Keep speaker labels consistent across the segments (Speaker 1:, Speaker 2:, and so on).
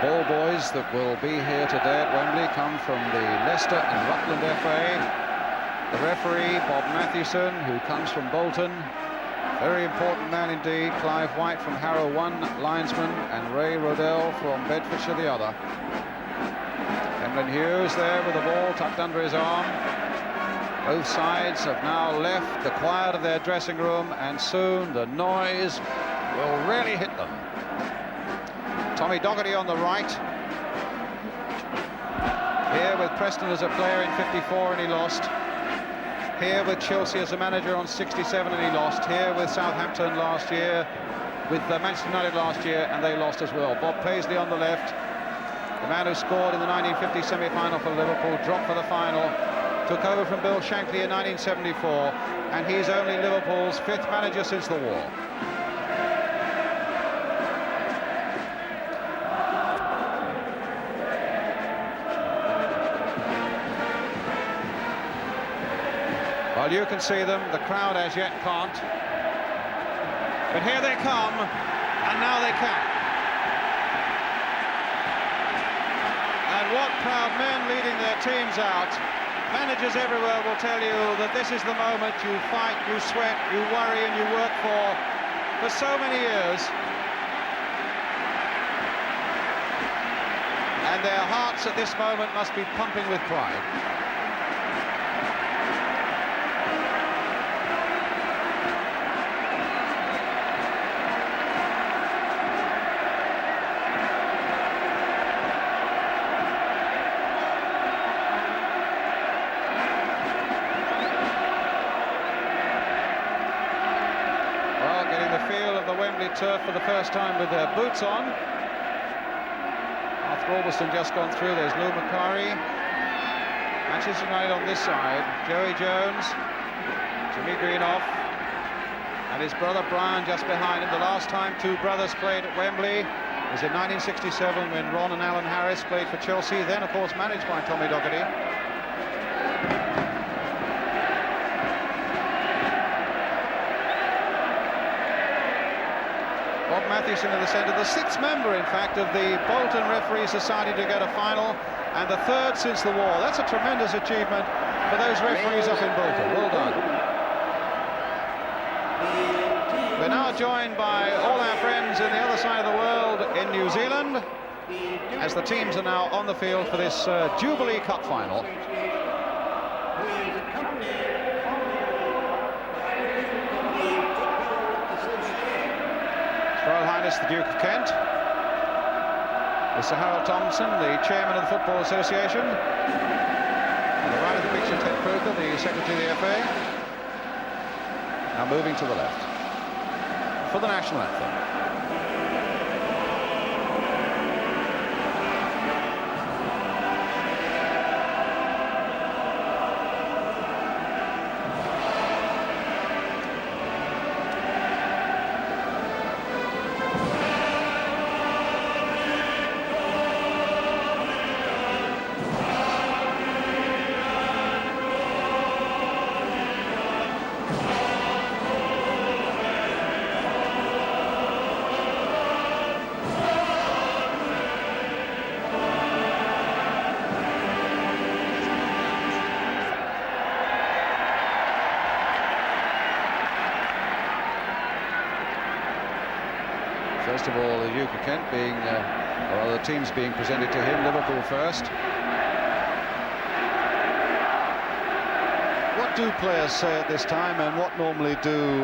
Speaker 1: ball boys that will be here today at Wembley come from the Leicester and Rutland FA. The referee, Bob Mathewson, who comes from Bolton. Very important man indeed. Clive White from Harrow, one linesman, and Ray Rodell from Bedfordshire, the other. Emlyn Hughes there with the ball tucked under his arm. Both sides have now left the quiet of their dressing room, and soon the noise will really hit them. Tommy Docherty on the right. Here with Preston as a player in 54 and he lost. Here with Chelsea as a manager on 67 and he lost. Here with Southampton last year, with Manchester United last year, and they lost as well. Bob Paisley on the left, the man who scored in the 1950 semi-final for Liverpool, dropped for the final, took over from Bill Shankly in 1974, and he's only Liverpool's 5th manager since the war. Well, you can see them, the crowd as yet can't. But here they come, and now they can. And what proud men leading their teams out. Managers everywhere will tell you that this is the moment you fight, you sweat, you worry, and you work for so many years. And their hearts at this moment must be pumping with pride. Turf for the first time with their boots on. Arthur Albiston just gone through. There's Lou Macari. Manchester United on this side. Joey Jones, Jimmy Greenoff, and his brother Brian just behind him. The last time two brothers played at Wembley was in 1967 when Ron and Alan Harris played for Chelsea, then of course managed by Tommy Docherty. Mathewson in the centre, the 6th member, in fact, of the Bolton Referee Society to get a final, and the 3rd since the war. That's a tremendous achievement for those referees up in Bolton. Well done. We're now joined by all our friends in the other side of the world in New Zealand, as the teams are now on the field for this Jubilee Cup final. Royal Highness the Duke of Kent, Mr. Harold Thompson, the chairman of the Football Association. On the right of the picture, Ted Croker, the secretary of the FA. Now moving to the left for the national anthem. First of all, the Duke of Kent being, or the teams being presented to him, Liverpool first. What do players say at this time, and what normally do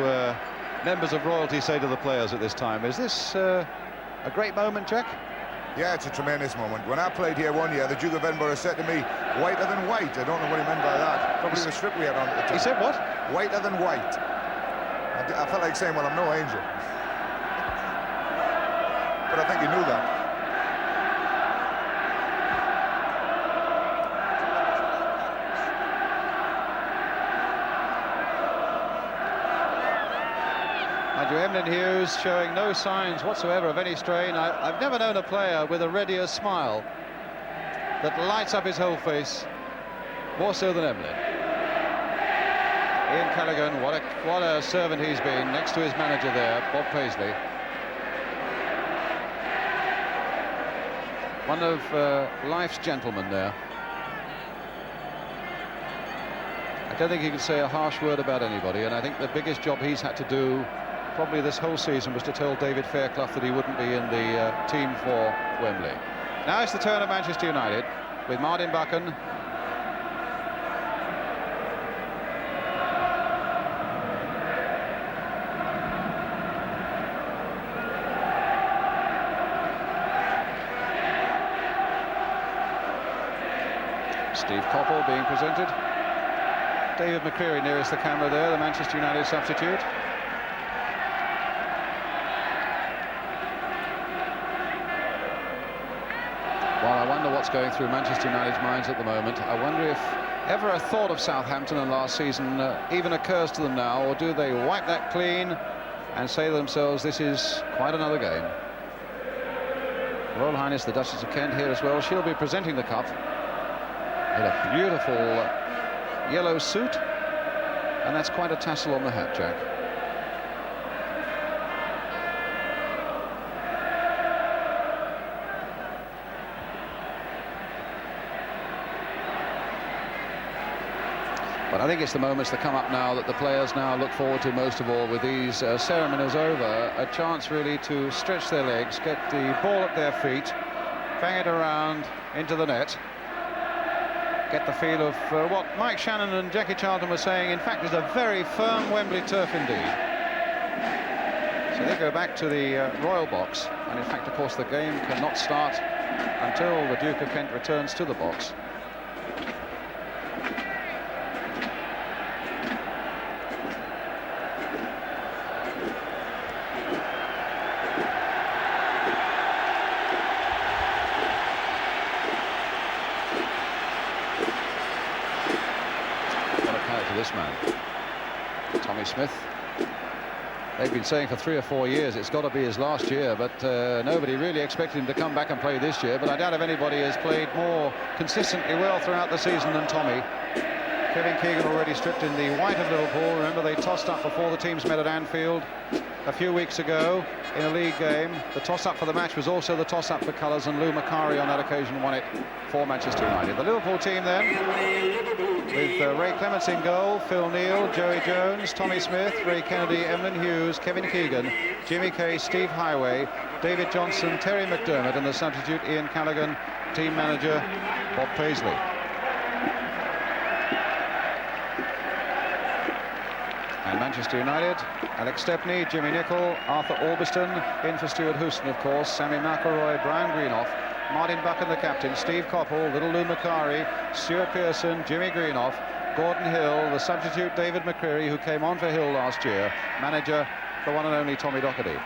Speaker 1: members of royalty say to the players at this time? Is this a great moment, Jack?
Speaker 2: Yeah, it's a tremendous moment. When I played here one year, the Duke of Edinburgh said to me, whiter than white. I don't know what he meant by that. Probably the strip we had on at the time.
Speaker 1: He said what?
Speaker 2: Whiter than white. I felt like saying, well, I'm no angel. But I think he knew that.
Speaker 1: Emlyn Hughes showing no signs whatsoever of any strain. I've never known a player with a readier smile that lights up his whole face more so than Emlyn. Ian Callaghan, what a servant he's been next to his manager there, Bob Paisley. One of life's gentlemen there. I don't think he could say a harsh word about anybody, and I think the biggest job he's had to do probably this whole season was to tell David Fairclough that he wouldn't be in the team for Wembley. Now it's the turn of Manchester United with Martin Buchan. Steve Coppell being presented. David McCreary nearest the camera there, the Manchester United substitute. Well, I wonder what's going through Manchester United's minds at the moment. I wonder if ever a thought of Southampton and last season even occurs to them now, or do they wipe that clean and say to themselves, this is quite another game. Royal Highness the Duchess of Kent here as well. She'll be presenting the cup in a beautiful yellow suit, and that's quite a tassel on the hat, Jack. But I think it's the moments that come up now that the players now look forward to most of all, with these ceremonies over. A chance really to stretch their legs, get the ball at their feet, bang it around into the net, get the feel of what Mike Shannon and Jackie Charlton were saying, in fact, is a very firm Wembley turf indeed. So they go back to the Royal box, and in fact, of course, the game cannot start until the Duke of Kent returns to the box. This man, Tommy Smith. They've been saying for 3 or 4 years it's got to be his last year, but nobody really expected him to come back and play this year. But I doubt if anybody has played more consistently well throughout the season than Tommy. Kevin Keegan already stripped in the white of Liverpool. Remember, they tossed up before the teams met at Anfield a few weeks ago in a league game. The toss-up for the match was also the toss-up for colours, and Lou Macari on that occasion won it for Manchester United. The Liverpool team then, with Ray Clements in goal, Phil Neal, Joey Jones, Tommy Smith, Ray Kennedy, Emlyn Hughes, Kevin Keegan, Jimmy Kay, Steve Highway, David Johnson, Terry McDermott, and the substitute Ian Callaghan, team manager Bob Paisley. And Manchester United, Alex Stepney, Jimmy Nicholl, Arthur Orbiston, in for Stuart Houston, of course, Sammy McElroy, Brian Greenoff, Martin Buchan, the captain, Steve Coppell, little Lou Macari, Stuart Pearson, Jimmy Greenoff, Gordon Hill, the substitute David McCreary, who came on for Hill last year, manager, the one and only Tommy Docherty.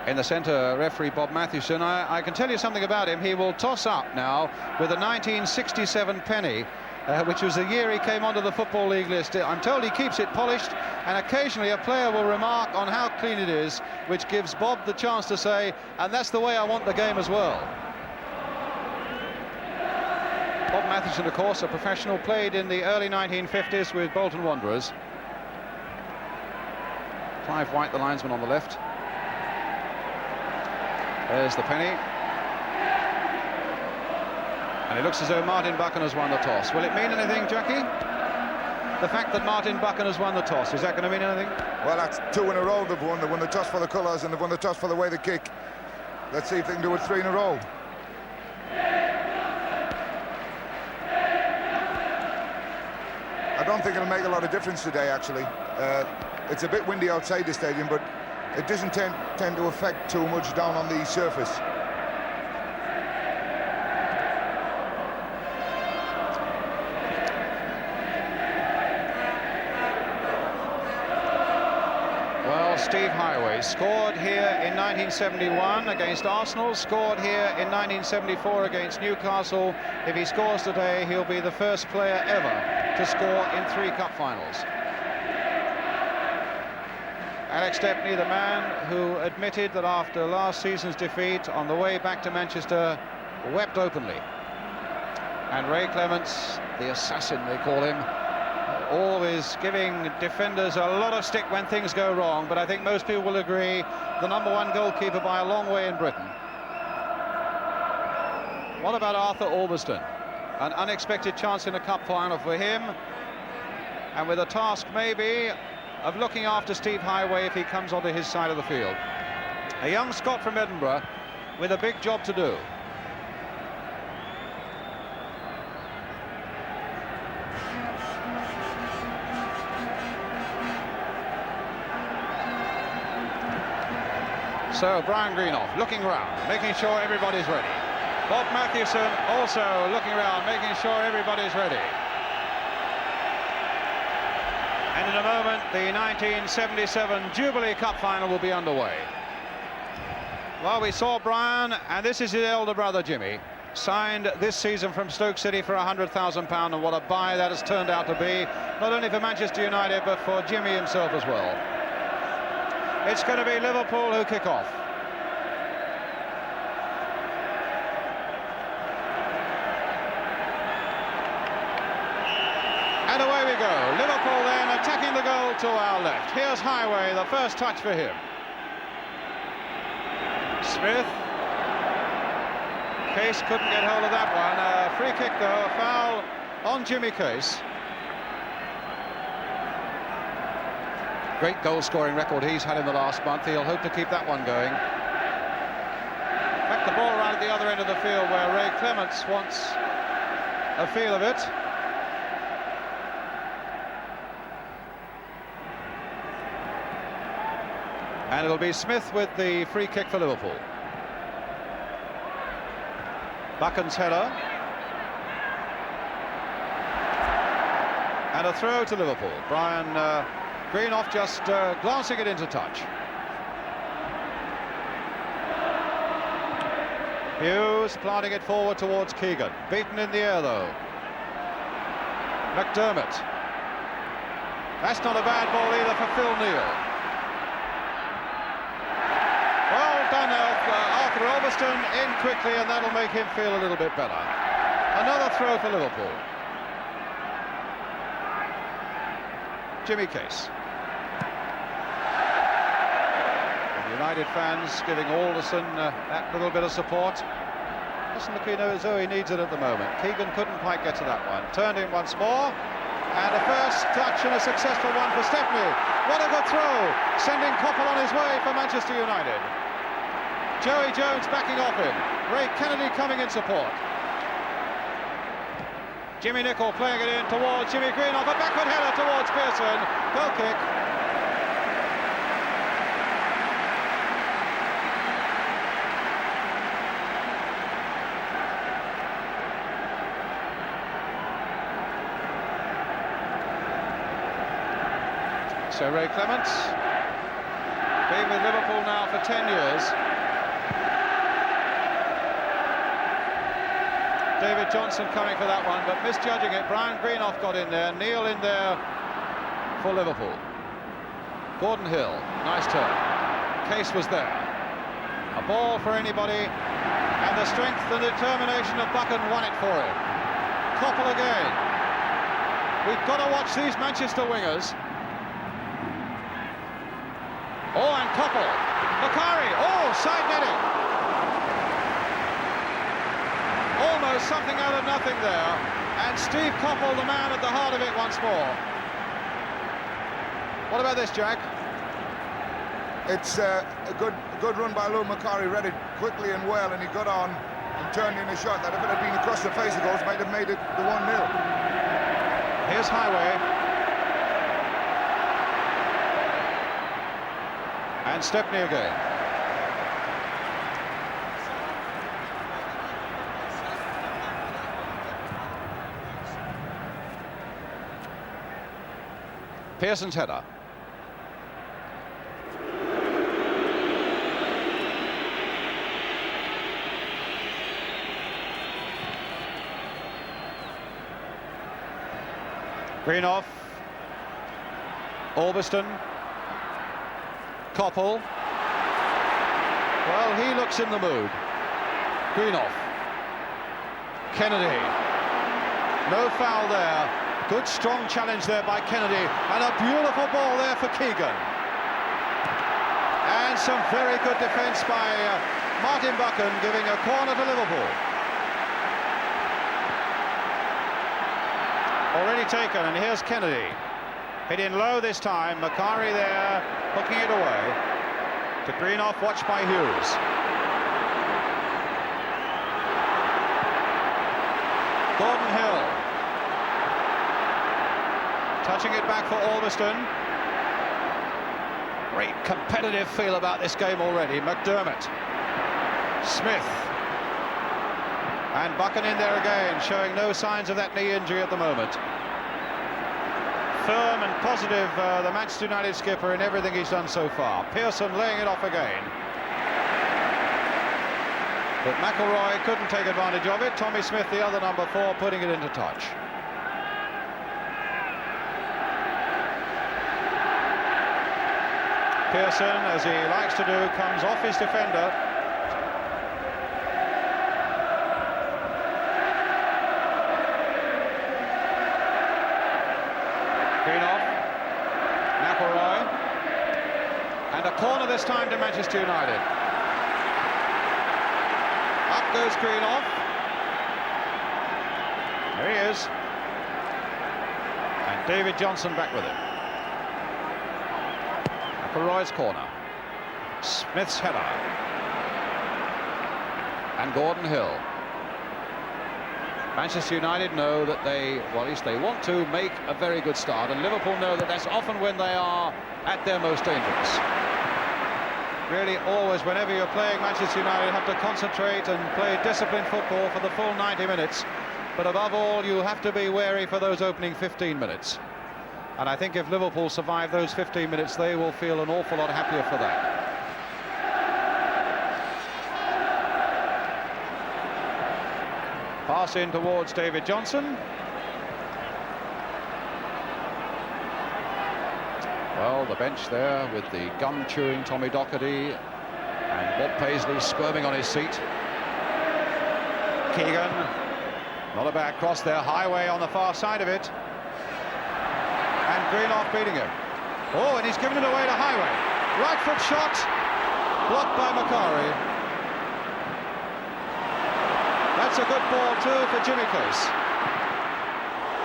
Speaker 1: In the centre, referee Bob Mathewson. I can tell you something about him. He will toss up now with a 1967 penny, which was the year he came onto the Football League list. I'm told he keeps it polished, and occasionally a player will remark on how clean it is, which gives Bob the chance to say, and that's the way I want the game as well. Bob Mathewson, of course, a professional, played in the early 1950s with Bolton Wanderers. Clive White, the linesman, on the left. There's the penny. And it looks as though Martin Buchan has won the toss. Will it mean anything, Jackie? The fact that Martin Buchan has won the toss, is that going to mean anything?
Speaker 2: Well, that's 2 in a row they've won. They won the toss for the colours and they've won the toss for the way they kick. Let's see if they can do it 3 in a row. I don't think it'll make a lot of difference today, actually. It's a bit windy outside the stadium, but it doesn't tend to affect too much down on the surface.
Speaker 1: Well, Steve Highway scored here in 1971 against Arsenal, scored here in 1974 against Newcastle. If he scores today, he'll be the first player ever to score in 3 cup finals. Alex Stepney, the man who admitted that after last season's defeat on the way back to Manchester, wept openly. And Ray Clements, the assassin they call him, always giving defenders a lot of stick when things go wrong, but I think most people will agree the #1 goalkeeper by a long way in Britain. What about Arthur Albiston? An unexpected chance in a cup final for him, and with a task maybe of looking after Steve Highway if he comes onto his side of the field. A young Scot from Edinburgh with a big job to do. So Brian Greenough looking around, making sure everybody's ready. Bob Mathewson also looking around, making sure everybody's ready. And in a moment, the 1977 Jubilee Cup final will be underway. Well, we saw Brian, and this is his elder brother Jimmy, signed this season from Stoke City for £100,000, and what a buy that has turned out to be, not only for Manchester United, but for Jimmy himself as well. It's going to be Liverpool who kick off. And away we go. Liverpool then attacking the goal to our left. Here's Highway, the first touch for him. Smith. Case couldn't get hold of that one. A free kick though, a foul on Jimmy Case. Great goal-scoring record he's had in the last month. He'll hope to keep that one going. In fact, the ball right at the other end of the field where Ray Clements wants a feel of it. And it'll be Smith with the free kick for Liverpool. Buchan's header. And a throw to Liverpool. Brian Greenough just glancing it into touch. Hughes planting it forward towards Keegan. Beaten in the air though. McDermott. That's not a bad ball either for Phil Neal. Well done, Arthur Albiston in quickly, and that'll make him feel a little bit better. Another throw for Liverpool. Jimmy Case. United fans giving Alderson that little bit of support. Doesn't look as though he needs it at the moment. Keegan couldn't quite get to that one. Turned in once more. And a first touch and a successful one for Stepney. What a good throw. Sending Coppell on his way for Manchester United. Joey Jones backing off him. Ray Kennedy coming in support. Jimmy Nicholl playing it in towards Jimmy Greenough. A backward header towards Pearson. Goal kick. So Ray Clements, been with Liverpool now for 10 years. David Johnson coming for that one, but misjudging it. Brian Greenough got in there, Neil in there for Liverpool. Gordon Hill, nice turn. Case was there. A ball for anybody, and the strength and determination of Buchan won it for him. Coppell again. We've got to watch these Manchester wingers. Oh, and Coppell. Macari. Oh, side netting. Almost something out of nothing there. And Steve Coppell, the man at the heart of it once more. What about this, Jack?
Speaker 2: It's a good run by Lou Macari. Read it quickly and well, and he got on and turned in a shot that if it had been across the face of goals might have made it the 1-0.
Speaker 1: Here's Highway. And Stepney again. Pearson's header. Greenough. Albiston. Coppell. Well, he looks in the mood. Greenough. Kennedy. No foul there. Good strong challenge there by Kennedy, and a beautiful ball there for Keegan. And some very good defence by Martin Buchan, giving a corner to Liverpool. Already taken, and here's Kennedy. Hit in low this time. Macari there, hooking it away. To Greenough, watched by Hughes. Gordon Hill. Touching it back for Alveston. Great competitive feel about this game already. McDermott. Smith. And Buchan in there again, showing no signs of that knee injury at the moment. Firm and positive, the Manchester United skipper, in everything he's done so far. Pearson laying it off again. But McElroy couldn't take advantage of it. Tommy Smith, the other number 4, putting it into touch. Pearson, as he likes to do, comes off his defender. Greenough, McElroy, and a corner this time to Manchester United. Up goes Greenough. There he is. And David Johnson back with him. McElroy's corner. Smith's header. And Gordon Hill. Manchester United know that they, well, at least they want to make a very good start, and Liverpool know that that's often when they are at their most dangerous. Really, always, whenever you're playing Manchester United, you have to concentrate and play disciplined football for the full 90 minutes. But above all, you have to be wary for those opening 15 minutes. And I think if Liverpool survive those 15 minutes, they will feel an awful lot happier for that. Pass in towards David Johnson. Well, the bench there with the gum-chewing Tommy Docherty and Bob Paisley squirming on his seat. Keegan, not a bad cross there, Highway on the far side of it. And Greenough beating him. Oh, and he's given it away to Highway. Right foot shot, blocked by Macari. That's a good ball too for Jimmy Case.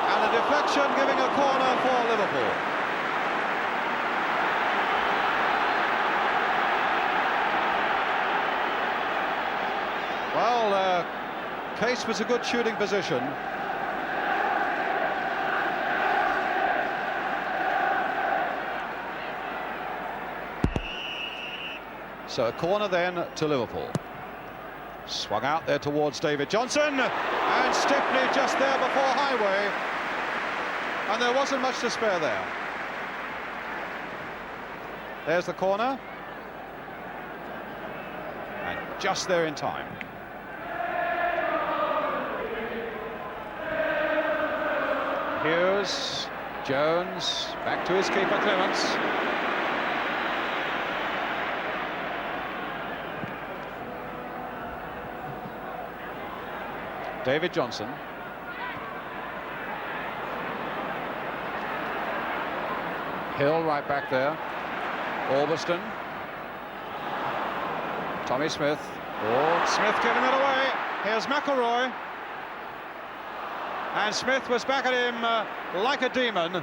Speaker 1: And a deflection giving a corner for Liverpool. Well, Case was a good shooting position. So a corner then to Liverpool. Swung out there towards David Johnson, and Stepney just there before Highway, and there wasn't much to spare there. There's the corner, and just there in time. Hughes, Jones, back to his keeper Clements. David Johnson. Hill right back there. Alveston. Tommy Smith. Oh, Smith giving it away. Here's McElroy. And Smith was back at him like a demon.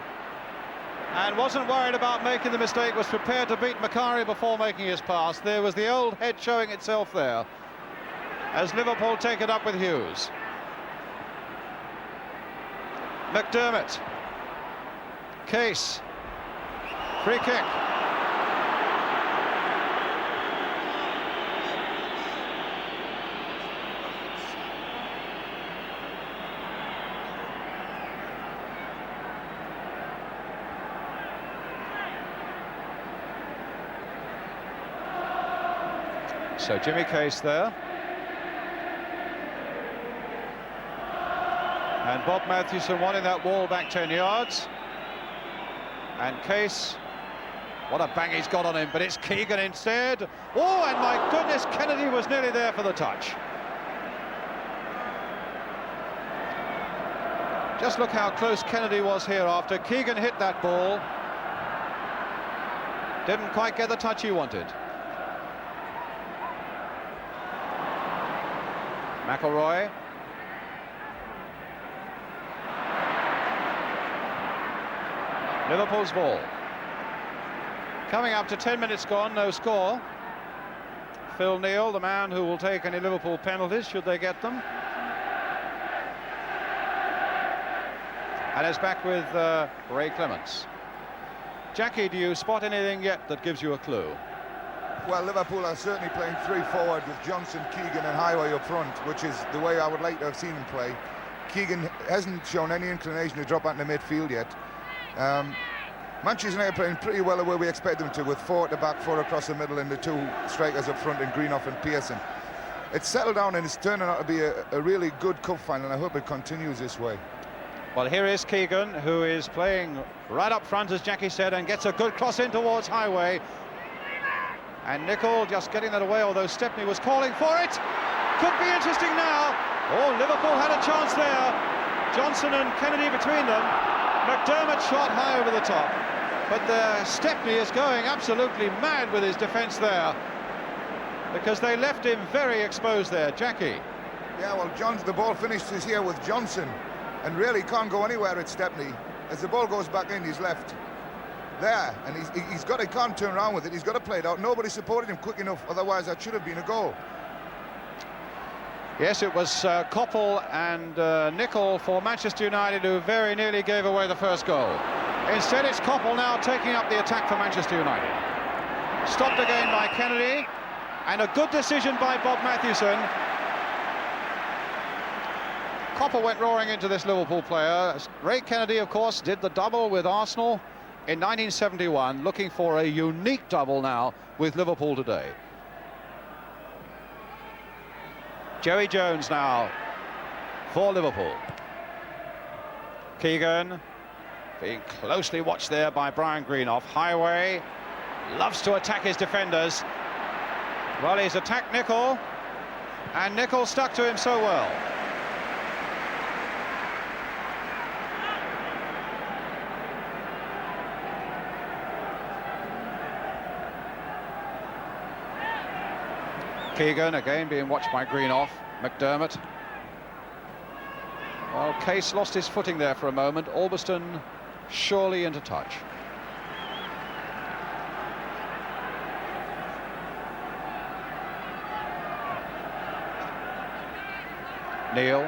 Speaker 1: And wasn't worried about making the mistake, was prepared to beat Macari before making his pass. There was the old head showing itself there, as Liverpool take it up with Hughes. McDermott. Case. Free kick. So Jimmy Case there. And Bob Matthewson wanting that wall back 10 yards. And Case, what a bang he's got on him, but it's Keegan instead. Oh, and my goodness, Kennedy was nearly there for the touch. Just look how close Kennedy was here after Keegan hit that ball. Didn't quite get the touch he wanted. McElroy. Liverpool's ball. Coming up to 10 minutes gone, no score. Phil Neal, the man who will take any Liverpool penalties should they get them. And it's back with Ray Clements. Jackie, do you spot anything yet that gives you a clue?
Speaker 2: Well, Liverpool are certainly playing three forward with Johnson, Keegan and Highway up front, which is the way I would like to have seen him play. Keegan hasn't shown any inclination to drop out in the midfield yet. Manchester United playing pretty well the way we expect them to, with four at the back, four across the middle, and the two strikers up front in Greenough and Pearson. It's settled down and it's turning out to be a really good cup final, and I hope it continues this way.
Speaker 1: Well, here is Keegan, who is playing right up front, as Jackie said, and gets a good cross in towards Highway. And Nicol just getting that away, although Stepney was calling for it. Could be interesting now. Oh, Liverpool had a chance there. Johnson and Kennedy between them. McDermott shot high over the top. But Stepney is going absolutely mad with his defence there, because they left him very exposed there. Jackie.
Speaker 2: Yeah, well, the ball finishes here with Johnson, and really can't go anywhere at Stepney. As the ball goes back in, he's left there, and he can't turn around with it. He's got to play it out. Nobody supported him quick enough, otherwise that should have been a goal.
Speaker 1: Yes, it was Koppel and Nicol for Manchester United who very nearly gave away the first goal. Instead, it's Koppel now taking up the attack for Manchester United. Stopped again by Kennedy, and a good decision by Bob Matthewson. Koppel went roaring into this Liverpool player. Ray Kennedy, of course, did the double with Arsenal in 1971, looking for a unique double now with Liverpool today. Joey Jones now for Liverpool. Keegan being closely watched there by Brian Greenough. Highway loves to attack his defenders. Well, he's attacked Nicol, and Nicol stuck to him so well. Keegan again being watched by Greenough. McDermott. Well, Case lost his footing there for a moment. Albiston surely into touch. Neil.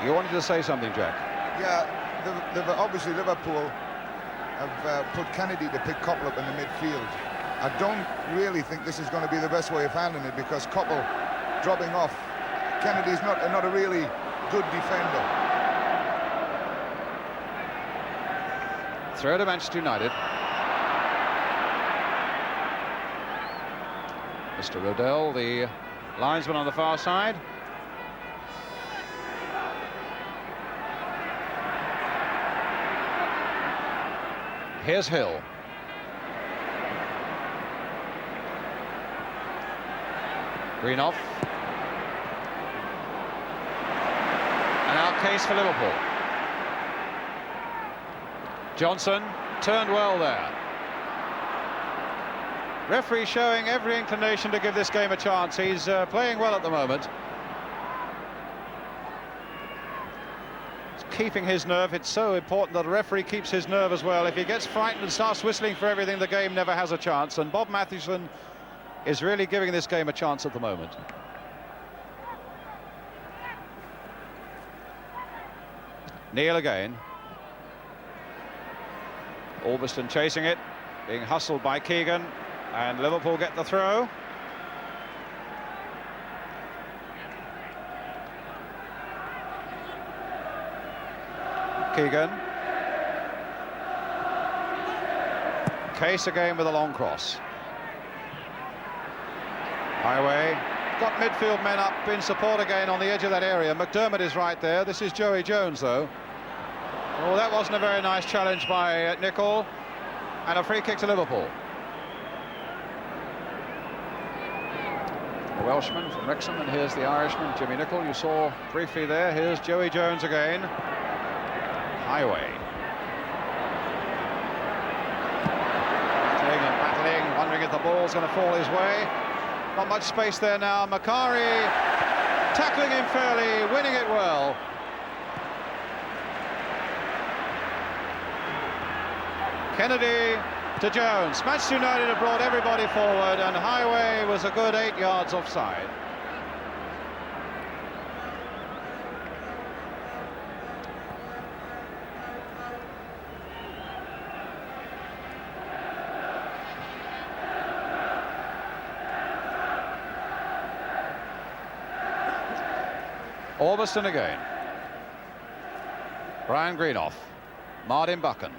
Speaker 1: You wanted to say something, Jack?
Speaker 2: Yeah, obviously Liverpool have put Kennedy to pick Koppel up in the midfield. I don't really think this is going to be the best way of handling it, because Koppel dropping off. Kennedy's not a really good defender.
Speaker 1: Throw to Manchester United. Mr. Rodell, the linesman on the far side. Here's Hill. Greenough. And out Case for Liverpool. Johnson turned well there. Referee showing every inclination to give this game a chance. He's playing well at the moment. He's keeping his nerve. It's so important that a referee keeps his nerve as well. If he gets frightened and starts whistling for everything, the game never has a chance. And Bob Matthewson is really giving this game a chance at the moment. Neil again. Albiston chasing it, being hustled by Keegan, and Liverpool get the throw. Keegan. Case again with a long cross. Highway got midfield men up in support again on the edge of that area. McDermott is right there. This is Joey Jones, though. Oh, that wasn't a very nice challenge by Nicol, and a free kick to Liverpool. the Welshman from Wrexham, and here's the Irishman, Jimmy Nicholl, you saw briefly there. Here's Joey Jones again. Highway. Battling and battling, wondering if the ball's going to fall his way. Not much space there now. Macari tackling him fairly, winning it well. Kennedy to Jones. Manchester United have brought everybody forward, and Highway was a good 8 yards offside. Orbiston again. Brian Greenoff. Martin Buchan.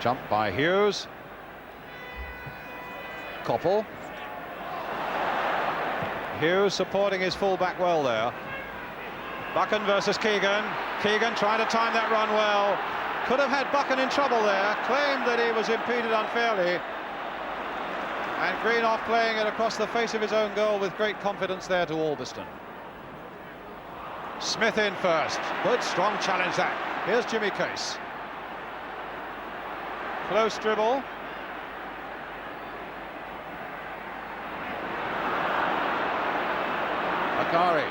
Speaker 1: Jump by Hughes. Koppel. Hughes supporting his fullback well there. Buchan versus Keegan. Keegan trying to time that run well. Could have had Buchan in trouble there. Claimed that he was impeded unfairly. And Greenoff playing it across the face of his own goal with great confidence there to Orbiston. Smith in first. Good strong challenge that. Here's Jimmy Case. Close dribble. Macari.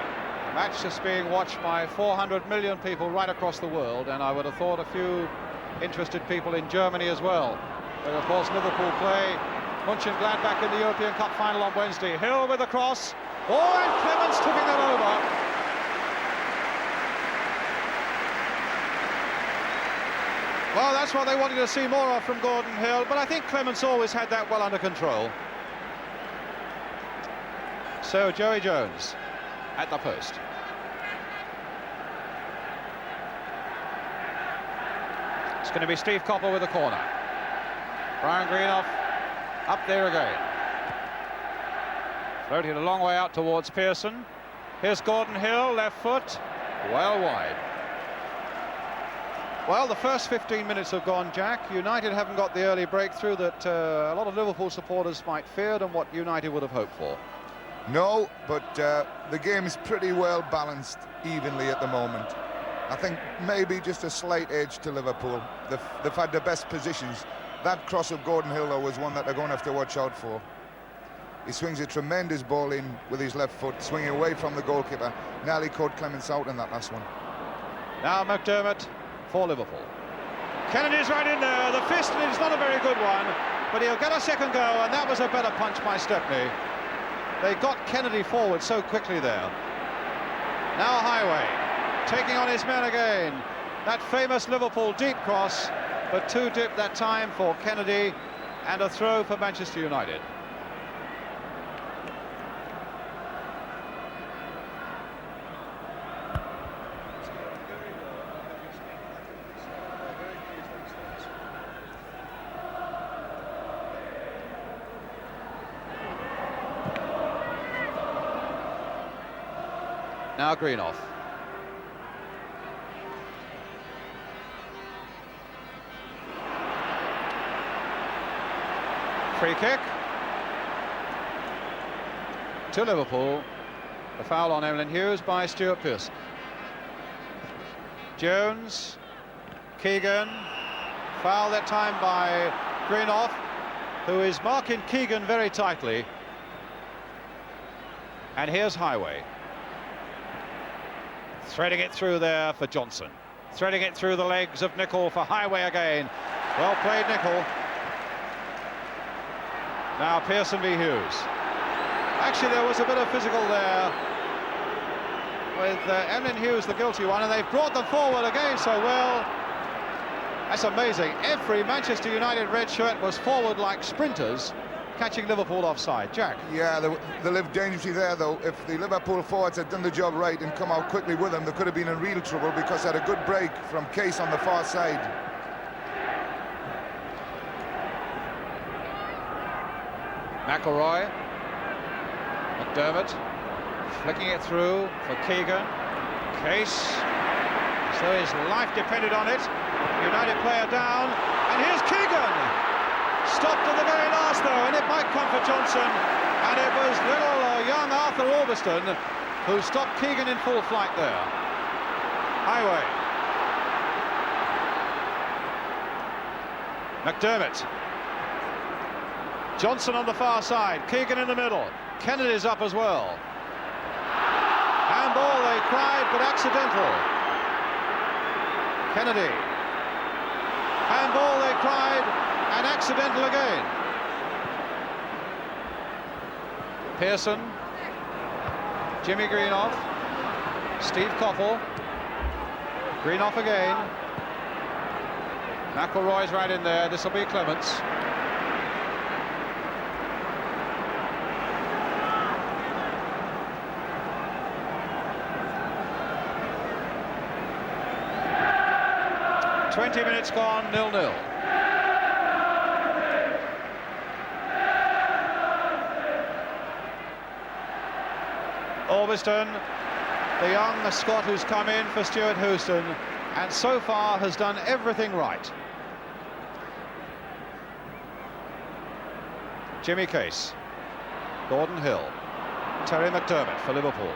Speaker 1: The match is being watched by 400 million people right across the world, and I would have thought a few interested people in Germany as well. But of course Liverpool play Mönchengladbach in the European Cup final on Wednesday. Hill with the cross. Oh, and Clements tipping that over. Well, that's what they wanted to see more of from Gordon Hill, but I think Clements always had that well under control. So Joey Jones at the post. It's going to be Steve Koppel with the corner. Brian Greenoff up there again. Floating a long way out towards Pearson. Here's Gordon Hill, left foot, well wide. Well, the first 15 minutes have gone, Jack. United haven't got the early breakthrough that a lot of Liverpool supporters might feared and what United would have hoped for.
Speaker 2: No, but the game is pretty well balanced evenly at the moment. I think maybe just a slight edge to Liverpool. They've had the best positions. That cross of Gordon Hill, though, was one that they're going to have to watch out for. He swings a tremendous ball in with his left foot, swinging away from the goalkeeper. Nearly caught Clements out in that last one.
Speaker 1: Now McDermott for Liverpool. Kennedy's right in there. The fist is not a very good one, but he'll get a second go, and that was a better punch by Stepney. They got Kennedy forward so quickly there. Now Highway taking on his men again. That famous Liverpool deep cross, but too deep that time for Kennedy, and a throw for Manchester United. Now Greenoff. Free kick to Liverpool. The foul on Emlyn Hughes by Stuart Pearson. Jones, Keegan, foul that time by Greenoff, who is marking Keegan very tightly. And here's Highway. Threading it through there for Johnson. Threading it through the legs of Nicholl for Highway again. Well played, Nicholl. Now Pearson v Hughes. Actually, there was a bit of physical there with Emlyn Hughes, the guilty one, and they've brought them forward again so well. That's amazing. Every Manchester United red shirt was forward like sprinters, catching Liverpool offside. Jack?
Speaker 2: Yeah, they lived dangerously there, though. If the Liverpool forwards had done the job right and come out quickly with them, they could have been in real trouble because they had a good break from Case on the far side.
Speaker 1: McElroy. McDermott flicking it through for Keegan. Case, as though his life depended on it. United player down, and here's Keegan. stopped at the very last, though, and it might come for Johnson. And it was little young Arthur Orbiston who stopped Keegan in full flight there. Highway. McDermott. Johnson on the far side, Keegan in the middle. Kennedy's up as well. Handball, they cried, but accidental. Kennedy. Handball, they cried, and accidental again. Pearson. Jimmy Greenoff. Steve Coppell. Greenoff again. McElroy's right in there. This will be Clements. "20 minutes gone, 0-0. Orbiston, the young Scot who's come in for Stuart Houston, and so far has done everything right. Jimmy Case, Gordon Hill, Terry McDermott for Liverpool.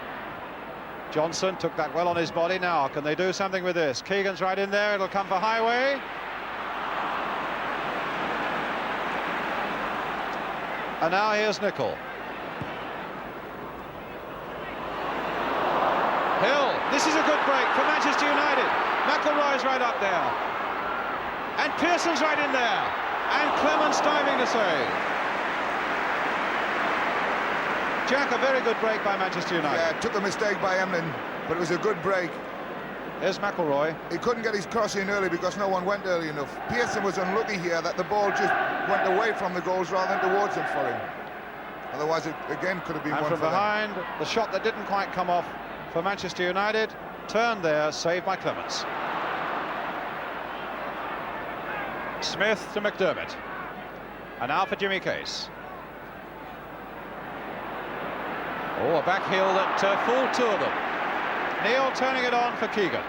Speaker 1: Johnson took that well on his body. Now, can they do something with this? Keegan's right in there. It'll come for Highway. And now here's Nicol. Hill, this is a good break for Manchester United. McElroy's right up there. And Pearson's right in there. And Clements diving to save. Jack, a very good break by Manchester United.
Speaker 2: Yeah, took a mistake by Emlyn, but it was a good break.
Speaker 1: There's McElroy.
Speaker 2: He couldn't get his cross in early because no one went early enough. Pearson was unlucky here that the ball just went away from the goals rather than towards them for him. Otherwise, it again could have been
Speaker 1: and
Speaker 2: one
Speaker 1: from
Speaker 2: for
Speaker 1: behind,
Speaker 2: them.
Speaker 1: the shot that didn't quite come off for Manchester United, turned there, saved by Clements. Smith to McDermott. And now for Jimmy Case. Oh, a back heel that fooled two of them. Neil turning it on for Keegan.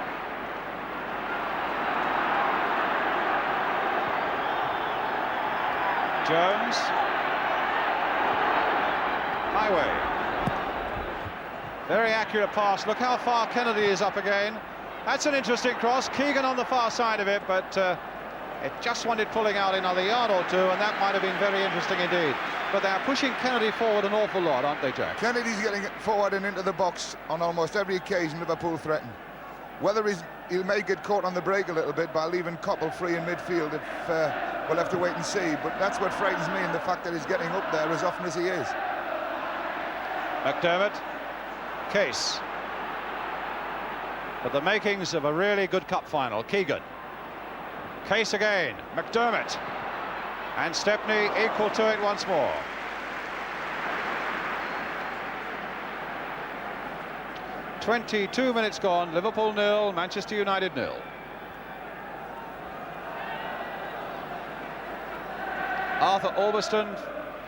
Speaker 1: Jones. Highway. Very accurate pass. Look how far Kennedy is up again. That's an interesting cross. Keegan on the far side of it, but it just wanted pulling out another yard or two, and that might have been very interesting indeed. But they're pushing Kennedy forward an awful lot, aren't they, Jack?
Speaker 2: Kennedy's getting forward and into the box on almost every occasion Liverpool threaten. Whether he may get caught on the break a little bit by leaving Coppell free in midfield, we'll have to wait and see. But that's what frightens me, in the fact that he's getting up there as often as he is.
Speaker 1: McDermott. Case. But the makings of a really good cup final. Keegan. Case again. McDermott. And Stepney equal to it once more. "22 minutes gone. Liverpool 0, Manchester United 0. Arthur Orbiston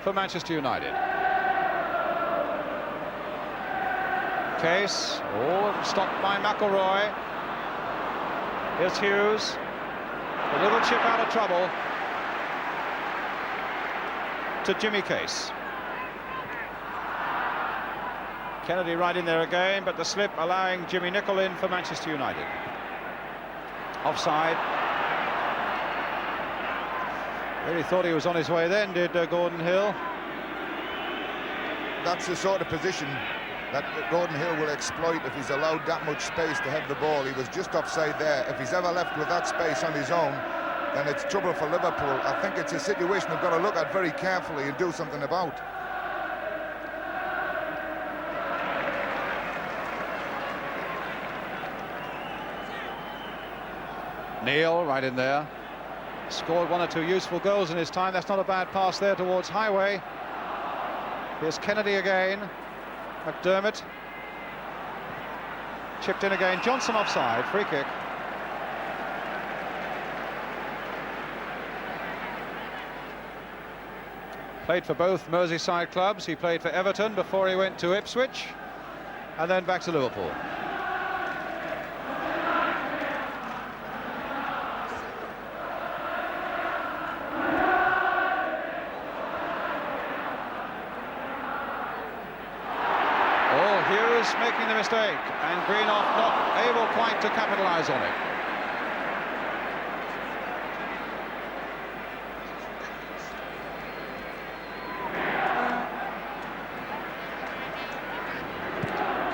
Speaker 1: for Manchester United. Case. Oh, stopped by McElroy. Here's Hughes. A little chip out of trouble to Jimmy Case. Kennedy right in there again, but the slip allowing Jimmy Nicol in for Manchester United. Offside. Really thought he was on his way then, did Gordon Hill.
Speaker 2: That's the sort of position that Gordon Hill will exploit if he's allowed that much space to have the ball. He was just offside there. If he's ever left with that space on his own, then it's trouble for Liverpool. I think it's a situation they've got to look at very carefully and do something about.
Speaker 1: Neil right in there. Scored one or two useful goals in his time. That's not a bad pass there towards Highway. Here's Kennedy again. McDermott. Chipped in again. Johnson offside. Free kick. Played for both Merseyside clubs. He played for Everton before he went to Ipswich, and then back to Liverpool. Hughes making the mistake, and Greenoff not able quite to capitalise on it.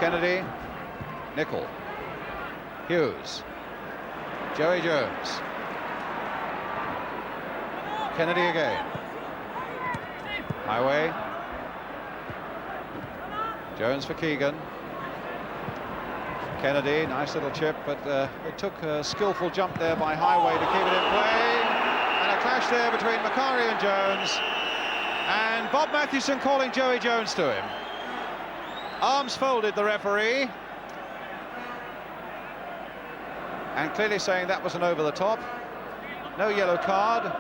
Speaker 1: Kennedy, Nicol, Hughes, Joey Jones, Kennedy again, Highway, Jones for Keegan, Kennedy, nice little chip, but it took a skillful jump there by Highway to keep it in play, and a clash there between Macari and Jones, and Bob Mathewson calling Joey Jones to him. Arms folded, the referee, and clearly saying that was an over the top. No yellow card,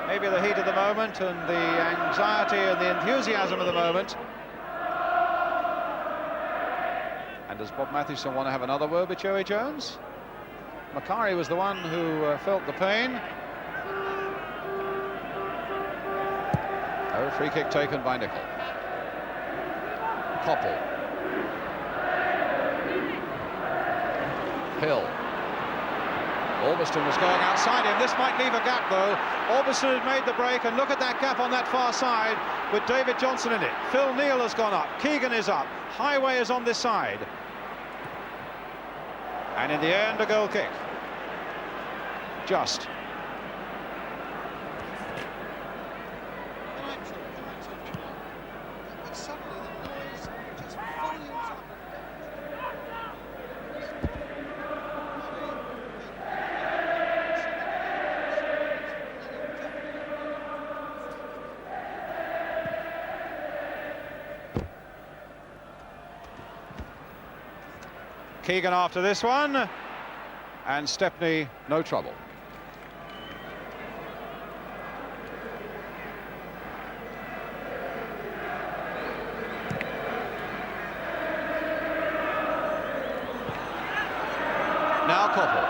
Speaker 1: maybe the heat of the moment and the anxiety and the enthusiasm of the moment. And does Bob Mathewson want to have another word with Joey Jones? Macari was the one who felt the pain. Oh, free kick taken by Nicol. Koppel. Hill. Albiston was going outside him. This might leave a gap, though. Albiston had made the break, and look at that gap on that far side with David Johnson in it. Phil Neal has gone up. Keegan is up. Highway is on this side. And in the end, a goal kick. Just. Keegan after this one, and Stepney no trouble. Now Koppel.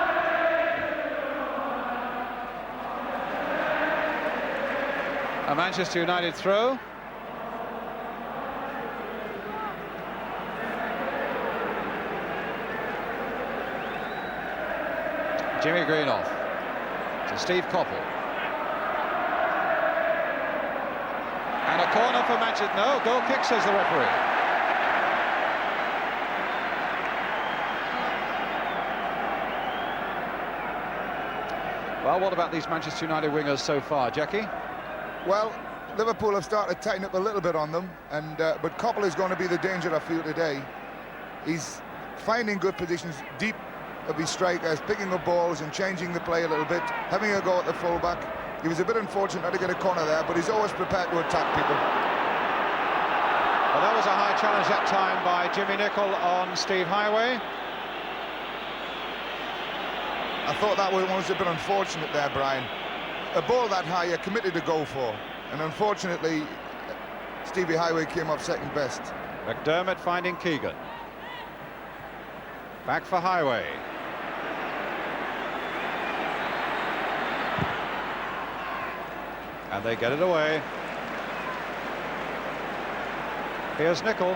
Speaker 1: A Manchester United throw. Jimmy Greenoff to Steve Koppel. And a corner for Manchester. No, goal kick, says the referee. Well, what about these Manchester United wingers so far, Jackie?
Speaker 2: Well, Liverpool have started to tighten up a little bit on them, and but Koppel is going to be the danger, I feel, today. He's finding good positions deep of his strikers, picking up balls and changing the play a little bit, having a go at the fullback. He was a bit unfortunate not to get a corner there, but he's always prepared to attack people.
Speaker 1: Well, that was a high challenge that time by Jimmy Nicol on Steve Highway.
Speaker 2: I thought that was a bit unfortunate there, Brian. A ball that high, you're committed to go for, and unfortunately, Stevie Highway came up second best.
Speaker 1: McDermott finding Keegan. Back for Highway. And they get it away. Here's Nicol.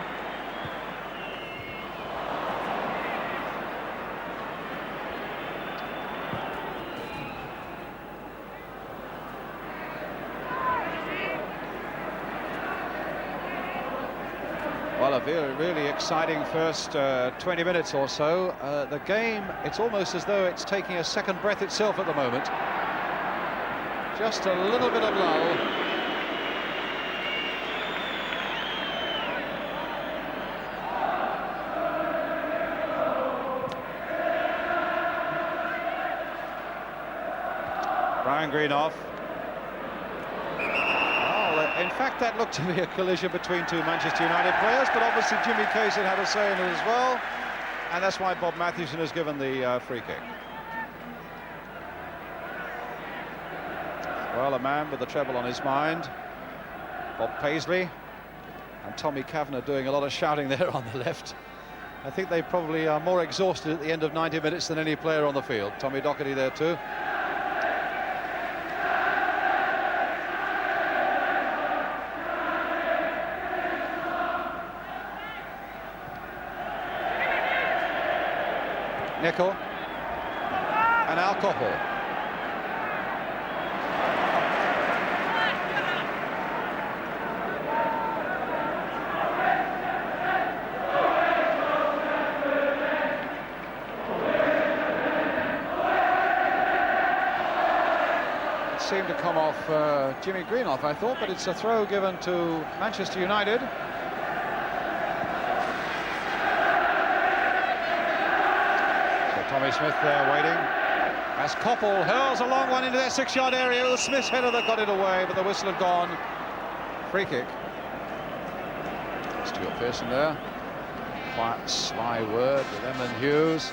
Speaker 1: Well, a really exciting first 20 minutes or so. The game, it's almost as though it's taking a second breath itself at the moment. Just a little bit of lull. Brian Greenoff. In fact, that looked to be a collision between two Manchester United players, but obviously Jimmy Kaysen had a say in it as well, and that's why Bob Mathewson has given the free kick. Well, a man with the treble on his mind, Bob Paisley, and Tommy Kavanagh doing a lot of shouting there on the left. I think they probably are more exhausted at the end of 90 minutes than any player on the field. Tommy Docherty there too. Nickel and alcohol. It seemed to come off Jimmy Greenough, I thought, but it's a throw given to Manchester United. Tommy Smith there waiting as Koppel hurls a long one into their 6-yard area. It was Smith's header that got it away, but the whistle had gone. Free kick. Stuart Pearson there. Quiet, sly word with Emlyn Hughes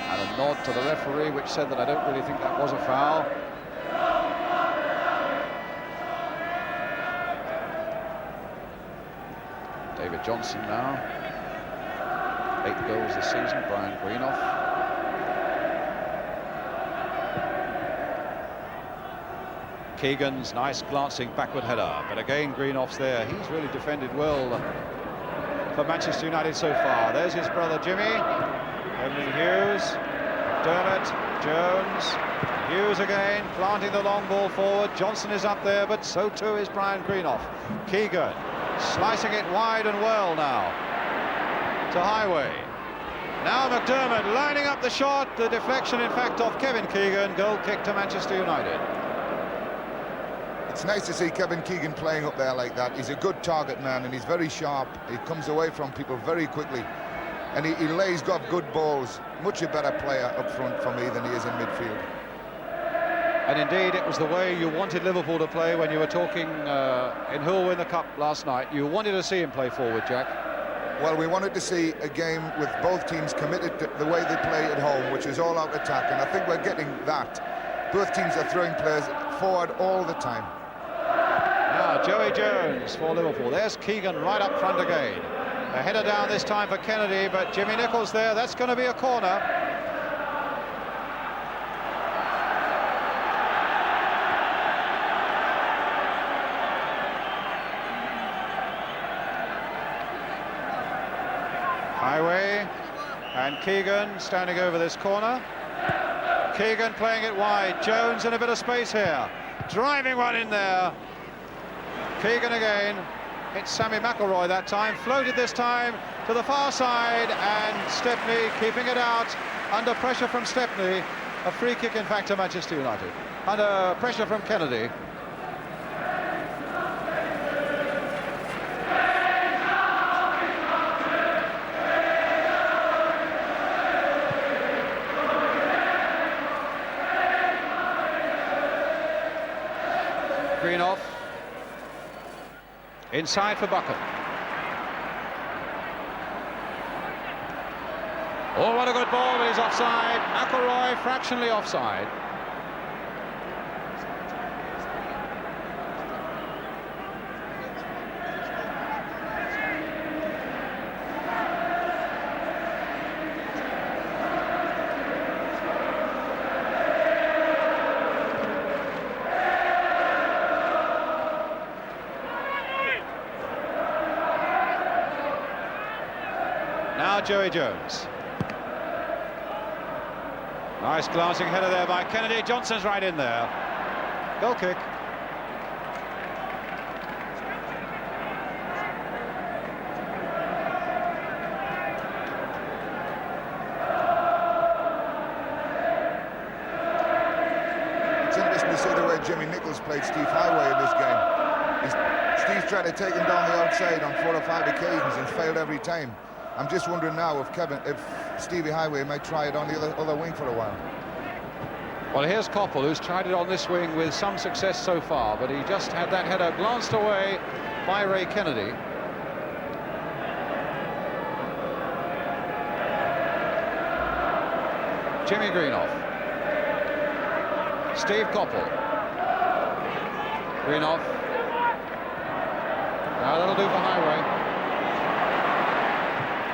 Speaker 1: and a nod to the referee, which said that I don't really think that was a foul. David Johnson now. 8 goals this season. Brian Greenough. Keegan's nice glancing backward header, but again Greenoff's there. He's really defended well for Manchester United so far. There's his brother Jimmy, Emlyn Hughes, Dermot, Jones, Hughes again, planting the long ball forward. Johnson is up there, but so too is Brian Greenoff. Keegan slicing it wide and well now to Highway. Now McDermott lining up the shot, the deflection in fact of Kevin Keegan, goal kick to Manchester United.
Speaker 2: It's nice to see Kevin Keegan playing up there like that. He's a good target man and he's very sharp. He comes away from people very quickly and he lays got good balls. Much a better player up front for me than he is in midfield.
Speaker 1: And indeed it was the way you wanted Liverpool to play when you were talking in who will win the cup last night. You wanted to see him play forward, Jack.
Speaker 2: Well, we wanted to see a game with both teams committed to the way they play at home, which is all out attack, and I think we're getting that. Both teams are throwing players forward all the time.
Speaker 1: Now Joey Jones for Liverpool. There's Keegan right up front again. A header down this time for Kennedy, but Jimmy Nichols there. That's going to be a corner. Highway and Keegan standing over this corner. Keegan playing it wide. Jones in a bit of space here. Driving one in there. Keegan again. It's Sammy McElroy that time. Floated this time to the far side, and Stepney keeping it out under pressure from Stepney. A free kick, in fact, to Manchester United. Under pressure from Kennedy. Greenoff. Inside for Buckham. Oh, what a good ball, but he's offside. McElroy fractionally offside. Now Joey Jones. Nice glancing header there by Kennedy. Johnson's right in there. Goal kick.
Speaker 2: It's interesting to see the way Jimmy Nichols played Steve Highway in this game. Steve's tried to take him down the outside on 4 or 5 occasions and failed every time. I'm just wondering now if Stevie Highway might try it on the other wing for a while.
Speaker 1: Well, here's Koppel, who's tried it on this wing with some success so far, but he just had that header glanced away by Ray Kennedy. Jimmy Greenoff. Steve Koppel. Greenoff. Now that'll do for Highway.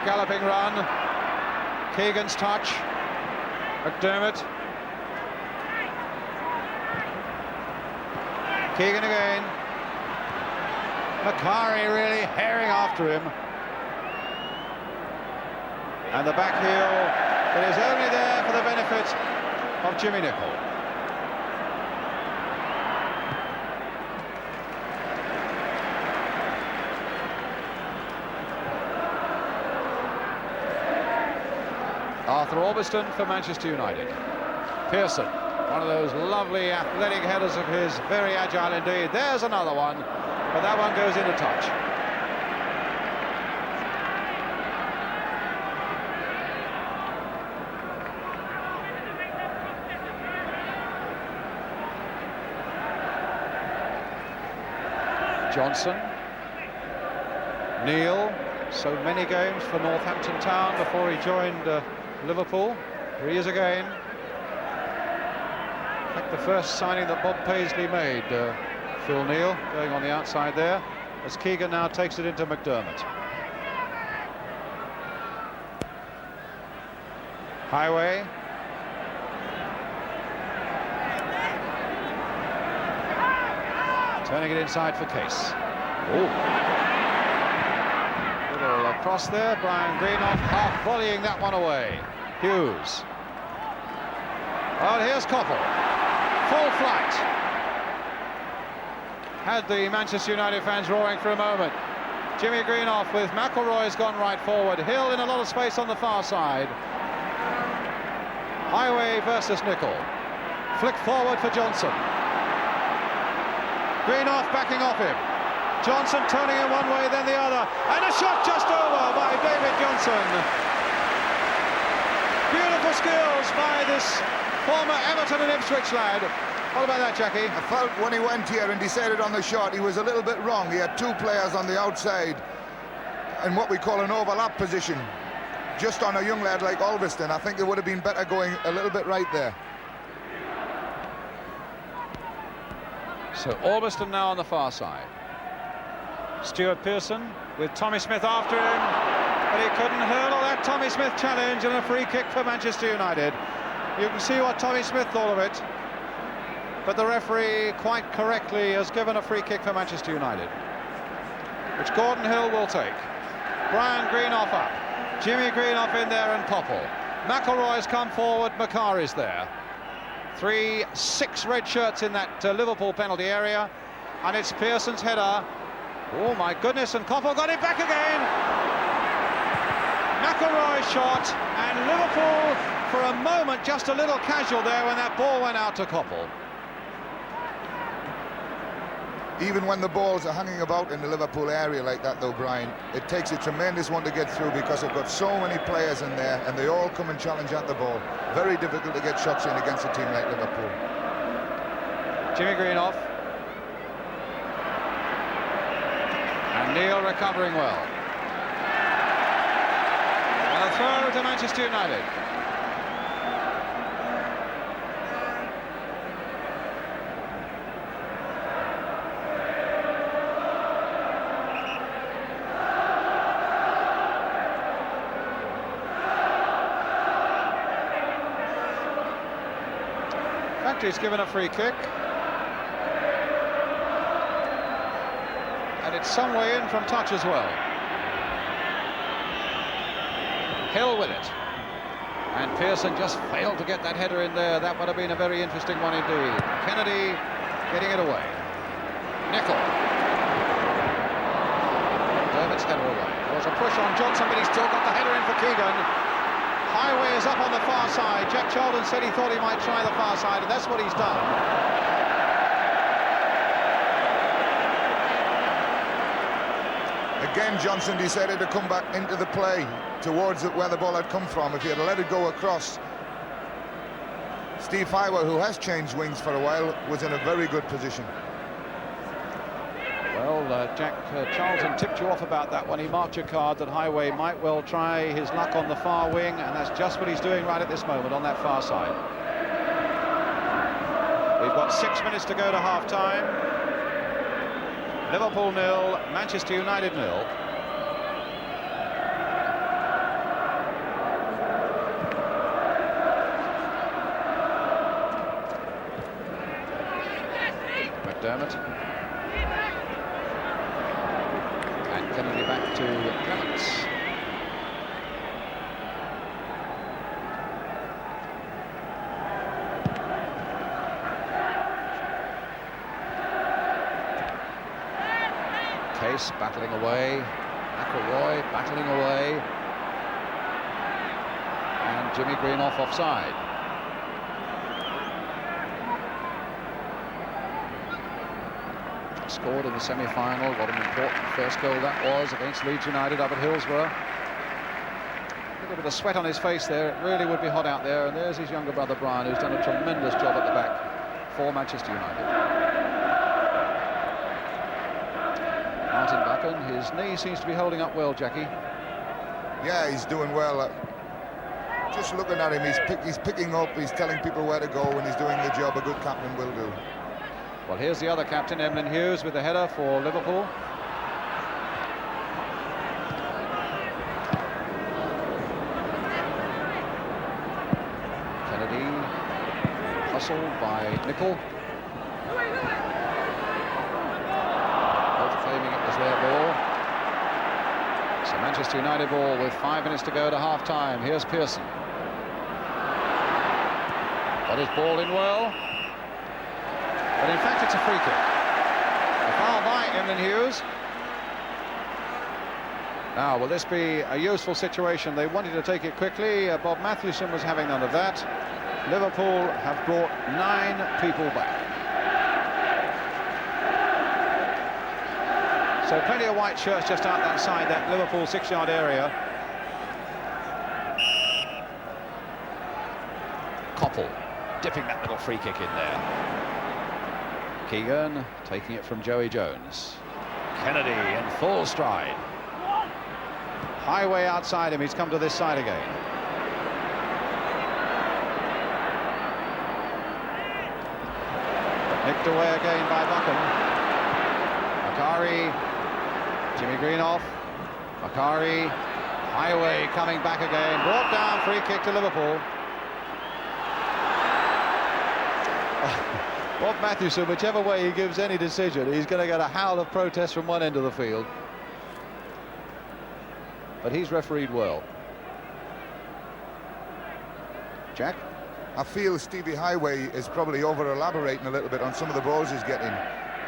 Speaker 1: Galloping run. Keegan's touch. McDermott. Keegan again. Macari really herring after him. And the back heel but is only there for the benefit of Jimmy Nicholl. Arthur Orbiston for Manchester United. Pearson, one of those lovely athletic headers of his, very agile indeed. There's another one, but that one goes into touch. Johnson, Neil, so many games for Northampton Town before he joined Liverpool. Here he is again. In fact, the first signing that Bob Paisley made, Phil Neal, going on the outside there, as Keegan now takes it into McDermott. Highway. Turning it inside for Case. Oh. Little across there, Brian Greenoff half volleying that one away. Hughes. Well, here's Koppel. Full flight. Had the Manchester United fans roaring for a moment. Jimmy Greenoff with McElroy's gone right forward. Hill in a lot of space on the far side. Highway versus Nicholl. Flick forward for Johnson. Greenoff backing off him. Johnson turning in one way, then the other. And a shot just over by David Johnson. Beautiful skills by this former Everton and Ipswich lad. What about that, Jackie?
Speaker 2: I felt when he went here and decided on the shot, he was a little bit wrong. He had two players on the outside in what we call an overlap position. Just on a young lad like Ulverston, I think it would have been better going a little bit right there.
Speaker 1: So Ulverston now on the far side. Stuart Pearson with Tommy Smith after him, but he couldn't hurdle that Tommy Smith challenge, and a free kick for Manchester United. You can see what Tommy Smith thought of it, but the referee quite correctly has given a free kick for Manchester United, which Gordon Hill will take. Brian Greenoff up, Jimmy Greenoff in there, and Koppel. McElroy's come forward, Makari's there. 3-6 red shirts in that Liverpool penalty area, and it's Pearson's header. Oh my goodness, and Koppel got it back again. McElroy's shot, and Liverpool for a moment just a little casual there when that ball went out to Koppel.
Speaker 2: Even when the balls are hanging about in the Liverpool area like that, though, Brian, it takes a tremendous one to get through, because they've got so many players in there and they all come and challenge at the ball. Very difficult to get shots in against a team like Liverpool.
Speaker 1: Jimmy Greenoff. And Neil recovering well. And a throw to Manchester United. He's given a free kick, and it's some way in from touch as well. Hill with it, and Pearson just failed to get that header in there. That would have been a very interesting one indeed. Kennedy getting it away. Nicholl. Dermott's header away. There was a push on Johnson, but he's still got the header in for Keegan. Highway is up on the far side. Jack Charlton said he thought he might try the far side, and that's what he's done.
Speaker 2: Again, Johnson decided to come back into the play towards where the ball had come from. If he had let it go across, Steve Highway, who has changed wings for a while, was in a very good position.
Speaker 1: Well, Jack Charlton tipped you off about that when he marked your card that Highway might well try his luck on the far wing, and that's just what he's doing right at this moment on that far side. We've got 6 minutes to go to half-time. Liverpool 0, Manchester United 0. McDermott. Kennedy back to Clements. Case battling away, McElroy battling away, and Jimmy Green offside. Scored in the semi-final. What an important first goal that was against Leeds United up at Hillsborough. A little bit of sweat on his face there. It really would be hot out there. And there's his younger brother Brian, who's done a tremendous job at the back for Manchester United. Martin Buchan, his knee seems to be holding up well, Jackie.
Speaker 2: Yeah, he's doing well. Just looking at him, he's picking up, he's telling people where to go, and he's doing the job a good captain will do.
Speaker 1: Well, here's the other captain, Hughes, with the header for Liverpool. Kennedy, hustled by Nicol. Both claiming it was their ball. So Manchester United ball with 5 minutes to go to half-time. Here's Pearson. Got his ball in well. But in fact, it's a free kick. A foul by Hughes. Now, will this be a useful situation? They wanted to take it quickly. Bob Matthewson was having none of that. Liverpool have brought 9 people back. So plenty of white shirts just out that side, that Liverpool 6-yard area. Koppel dipping that little free kick in there. Keegan taking it from Joey Jones. Kennedy in full stride. Highway outside him, he's come to this side again. Nicked away again by Buchan. Macari, Jimmy Green off. Macari, Highway coming back again. Brought down, free kick to Liverpool. Bob Matthewson, whichever way he gives any decision, he's going to get a howl of protest from one end of the field. But he's refereed well. Jack?
Speaker 2: I feel Stevie Highway is probably over-elaborating a little bit on some of the balls he's getting.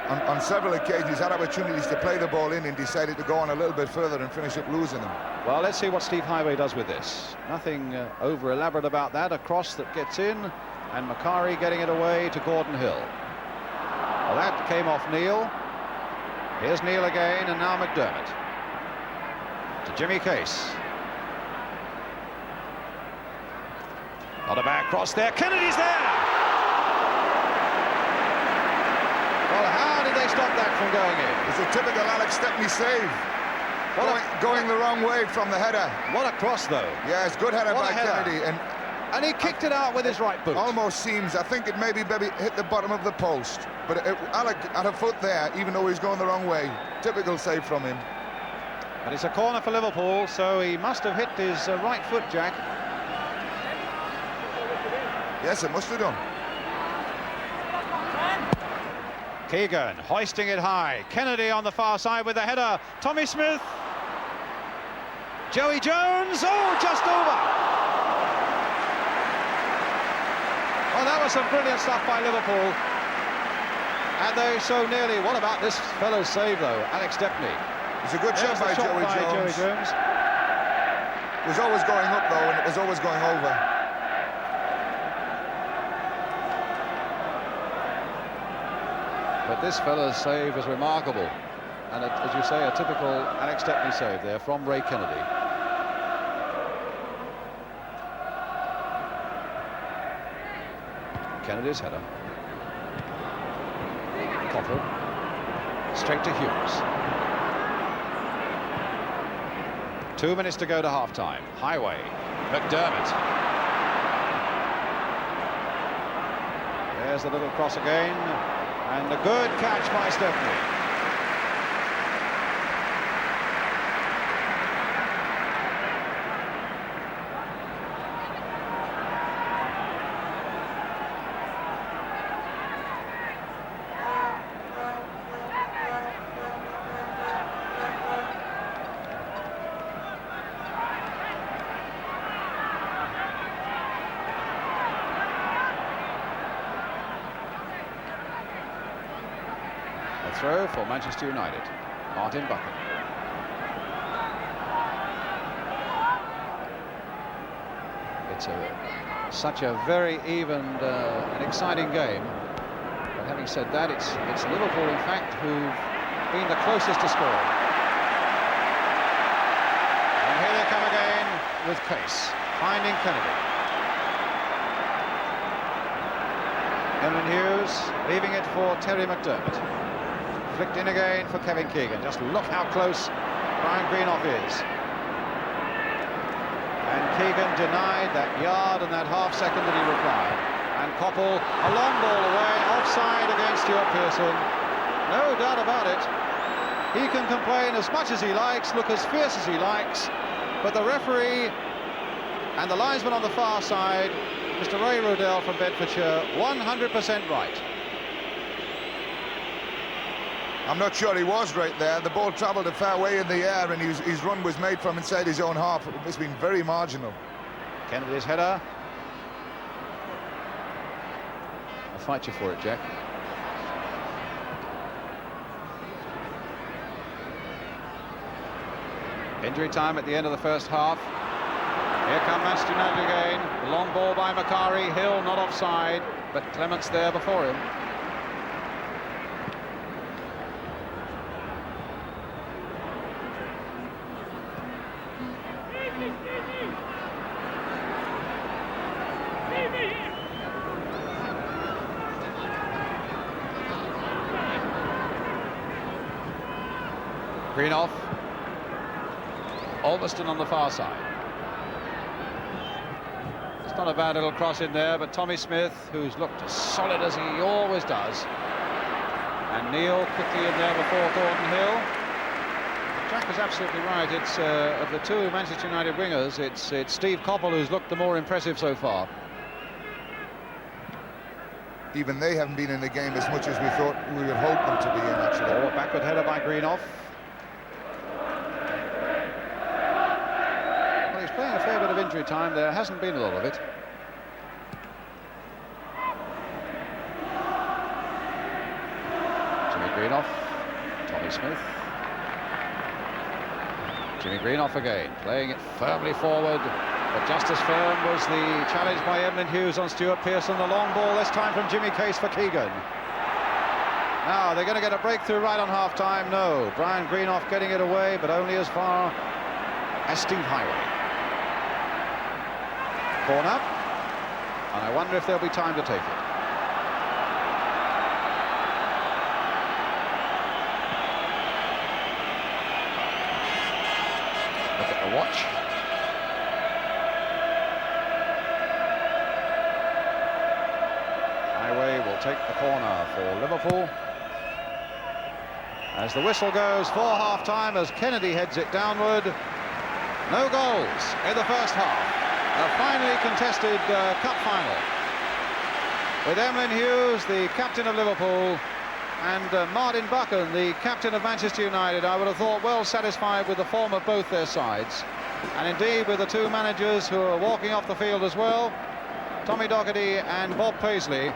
Speaker 2: On several occasions, he's had opportunities to play the ball in and decided to go on a little bit further and finish up losing them.
Speaker 1: Well, let's see what Steve Highway does with this. Nothing over-elaborate about that. A cross that gets in. And Macari getting it away to Gordon Hill. Well, that came off Neil. Here's Neil again, and now McDermott. To Jimmy Case. Not a bad cross there. Kennedy's there! Well, how did they stop that from going in?
Speaker 2: It's a typical Alex Stepney save. Going the wrong way from the header.
Speaker 1: What a cross, though.
Speaker 2: Yeah, it's good header by Kennedy.
Speaker 1: And he kicked it out with his right boot.
Speaker 2: Almost seems, I think it maybe hit the bottom of the post. But Alec had a foot there, even though he's going the wrong way. Typical save from him.
Speaker 1: And it's a corner for Liverpool, so he must have hit his right foot, Jack.
Speaker 2: Yes, it must have done.
Speaker 1: Keegan hoisting it high. Kennedy on the far side with the header. Tommy Smith. Joey Jones. Oh, just over. Well, that was some brilliant stuff by Liverpool. And they so nearly... What about this fellow's save, though? Alex Stepney.
Speaker 2: It's a good shot by Joey Jones. It was always going up, though, and it was always going over.
Speaker 1: But this fellow's save was remarkable. And, as you say, a typical Alex Stepney save there from Ray Kennedy. Kennedy's header. Koppel. Straight to Hughes. 2 minutes to go to half-time. Highway. McDermott. There's the little cross again. And a good catch by Stepney. Throw for Manchester United. Martin Buchan. It's such a very even and exciting game. But having said that, it's Liverpool, in fact, who've been the closest to scoring. And here they come again with pace, finding Kennedy. Hughes leaving it for Terry McDermott. Flicked in again for Kevin Keegan. Just look how close Brian Greenough is. And Keegan denied that yard and that half second that he required. And Koppel, a long ball away, offside against Stuart Pearson. No doubt about it. He can complain as much as he likes, look as fierce as he likes, but the referee and the linesman on the far side, Mr. Ray Rodell from Bedfordshire, 100% right.
Speaker 2: I'm not sure he was right there. The ball travelled a fair way in the air and his run was made from inside his own half. It must have been very marginal.
Speaker 1: Kennedy's header. I'll fight you for it, Jack. Injury time at the end of the first half. Here come Manchester United again. The long ball by Macari. Hill not offside, but Clement's there before him. Greenough. Almaston on the far side. It's not a bad little cross in there, but Tommy Smith, who's looked as solid as he always does. And Neil quickly in there before Thornton Hill. Jack is absolutely right. It's of the two Manchester United wingers, it's Steve Coppell who's looked the more impressive so far.
Speaker 2: Even they haven't been in the game as much as we thought we would hope them to be in, actually.
Speaker 1: Oh, a backward header by Greenough. Well, he's playing a fair bit of injury time. There hasn't been a lot of it. Jimmy Greenough, Tommy Smith. Jimmy Greenough again, playing it firmly forward, but just as firm was the challenge by Emlyn Hughes on Stuart Pearson. The long ball, this time from Jimmy Case for Keegan. Now, they're going to get a breakthrough right on half-time. No, Brian Greenough getting it away, but only as far as Steve Highway. Corner, and I wonder if there'll be time to take it. Look at the watch. Highway will take the corner for Liverpool. As the whistle goes for half-time, as Kennedy heads it downward. No goals in the first half. A finely contested cup final, with Emlyn Hughes, the captain of Liverpool, and Martin Buchan, the captain of Manchester United. I would have thought well satisfied with the form of both their sides, and indeed with the two managers who are walking off the field as well, Tommy Docherty and Bob Paisley,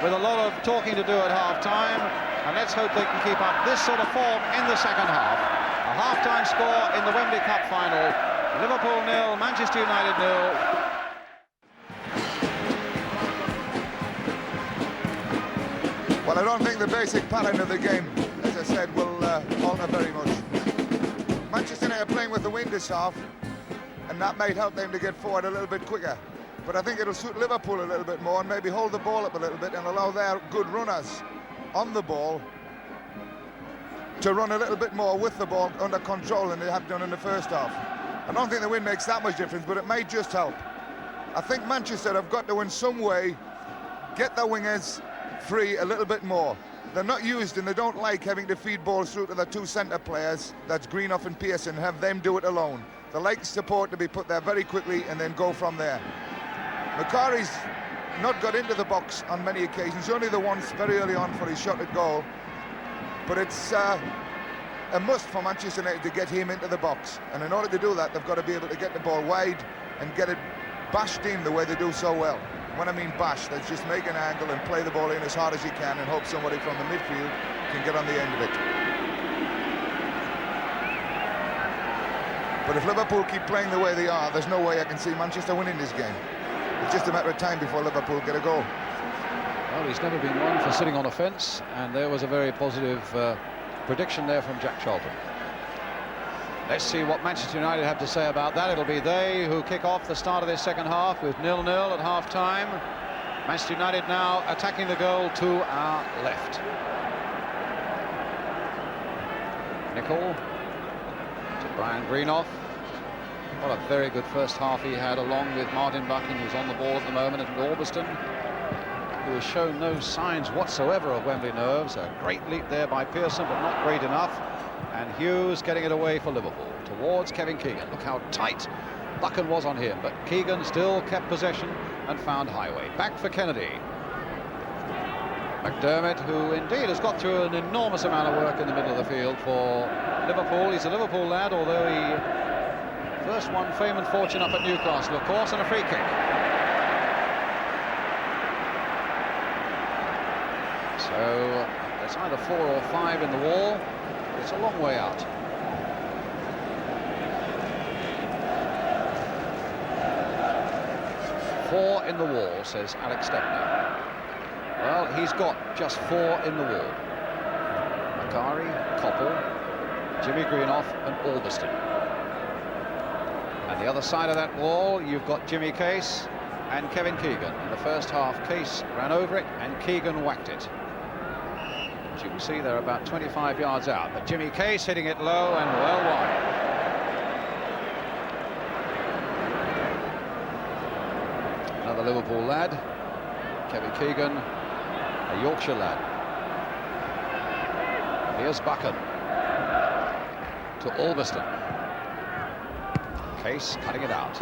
Speaker 1: with a lot of talking to do at half-time, and let's hope they can keep up this sort of form in the second half. A half-time score in the Wembley Cup final. Liverpool 0, Manchester United 0.
Speaker 2: Well, I don't think the basic pattern of the game, as I said, will alter very much. Manchester United are playing with the wind this half, and that might help them to get forward a little bit quicker. But I think it'll suit Liverpool a little bit more and maybe hold the ball up a little bit and allow their good runners on the ball to run a little bit more with the ball under control than they have done in the first half. I don't think the wind makes that much difference, but it might just help. I think Manchester have got to, in some way, get their wingers free a little bit more. They're not used and they don't like having to feed balls through to their two centre players, that's Greenough and Pearson, and have them do it alone. They like support to be put there very quickly and then go from there. Macari's not got into the box on many occasions, only the once very early on for his shot at goal. But it's a must for Manchester United to get him into the box, and in order to do that they've got to be able to get the ball wide and get it bashed in the way they do so well. When I mean bash, that's just make an angle and play the ball in as hard as you can and hope somebody from the midfield can get on the end of it. But if Liverpool keep playing the way they are, there's no way I can see Manchester winning this game. It's just a matter of time before Liverpool get a goal.
Speaker 1: Well, he's never been one for sitting on a fence, and there was a very positive prediction there from Jack Charlton. Let's see what Manchester United have to say about that. It'll be they who kick off the start of this second half with 0-0 at half-time. Manchester United now attacking the goal to our left. Nicol to Brian Greenoff. What a very good first half he had, along with Martin Buchan, who's on the ball at the moment, and Orbiston, who has shown no signs whatsoever of Wembley nerves. A great leap there by Pearson, but not great enough. And Hughes getting it away for Liverpool towards Kevin Keegan. Look how tight Buchan was on him, but Keegan still kept possession and found highway. Back for Kennedy. McDermott, who indeed has got through an enormous amount of work in the middle of the field for Liverpool. He's a Liverpool lad, although he first won fame and fortune up at Newcastle, of course, and a free kick. So there's either 4 or 5 in the wall. It's a long way out. Four in the wall, says Alex Stepner. Well, he's got just 4 in the wall. Macari, Koppel, Jimmy Greenoff and Orbiston. And the other side of that wall, you've got Jimmy Case and Kevin Keegan. In the first half, Case ran over it and Keegan whacked it. As you can see, they're about 25 yards out, but Jimmy Case hitting it low and well wide. Another Liverpool lad, Kevin Keegan, a Yorkshire lad. Here's Buchan to Orbiston. Case cutting it out.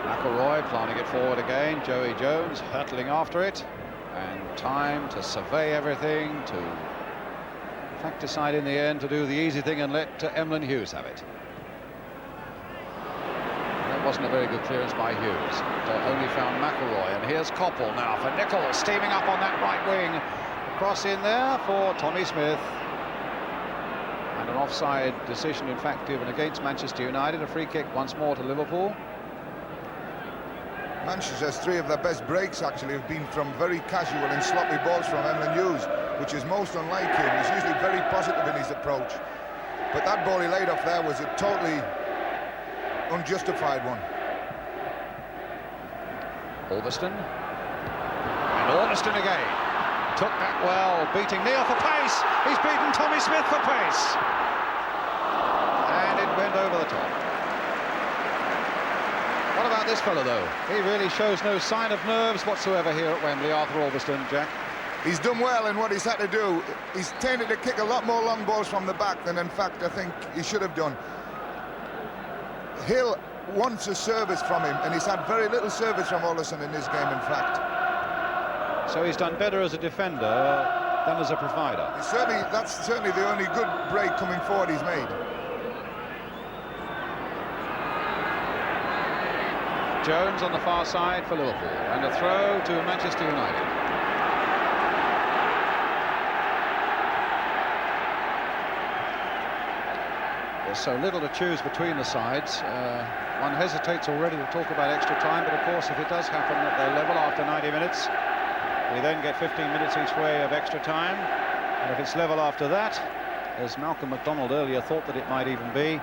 Speaker 1: McElroy planting it forward again. Joey Jones hurtling after it, and time to survey everything, to in fact decide in the end to do the easy thing and let Emlyn Hughes have it. That wasn't a very good clearance by Hughes. Only found McElroy, and here's Koppel now for Nicol, steaming up on that right wing. Cross in there for Tommy Smith, and an offside decision in fact given against Manchester United. A free kick once more to Liverpool.
Speaker 2: Manchester's 3 of their best breaks actually have been from very casual and sloppy balls from Emlyn Hughes, which is most unlike him. He's usually very positive in his approach, but that ball he laid off there was a totally unjustified one.
Speaker 1: Orbiston, and Orbiston again took that well, beating Neil for pace. He's beaten Tommy Smith for pace, and it went over the top. What about this fellow, though? He really shows no sign of nerves whatsoever here at Wembley, Arthur Orbiston, Jack.
Speaker 2: He's done well in what he's had to do. He's tended to kick a lot more long balls from the back than, in fact, I think he should have done. Hill wants a service from him, and he's had very little service from Orbiston in this game, in fact.
Speaker 1: So he's done better as a defender than as a provider.
Speaker 2: That's certainly the only good break coming forward he's made.
Speaker 1: Jones on the far side for Liverpool, and a throw to Manchester United. There's so little to choose between the sides. One hesitates already to talk about extra time, but of course if it does happen that they level after 90 minutes, we then get 15 minutes each way of extra time, and if it's level after that, as Malcolm MacDonald earlier thought that it might even be,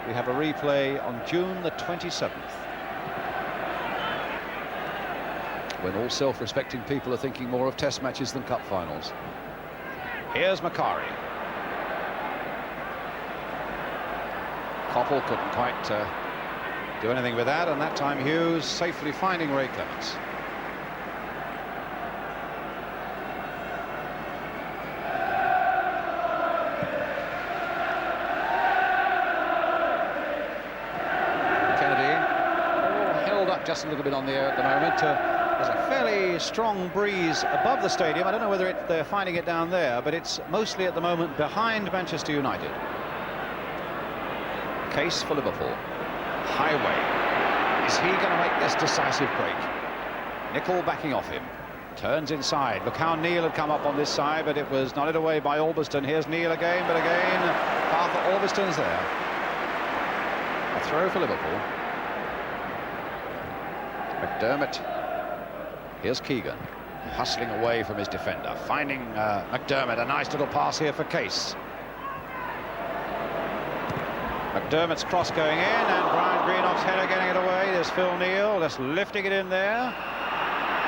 Speaker 1: we have a replay on June the 27th. When all self-respecting people are thinking more of test matches than cup finals. Here's Macari. Koppel couldn't quite do anything with that, and that time Hughes safely finding Ray Clements. Kennedy, all held up just a little bit on the air at the moment. There's a fairly strong breeze above the stadium. I don't know whether they're finding it down there, but it's mostly at the moment behind Manchester United. Case for Liverpool. Highway. Is he going to make this decisive break? Nicol backing off him. Turns inside. Look how Neil had come up on this side, but it was nodded away by Albiston. Here's Neil again, but again, Arthur Albiston's there. A throw for Liverpool. McDermott. Here's Keegan, hustling away from his defender, finding McDermott. A nice little pass here for Case. McDermott's cross going in, and Brian Greenoff's header getting it away. There's Phil Neal just lifting it in there.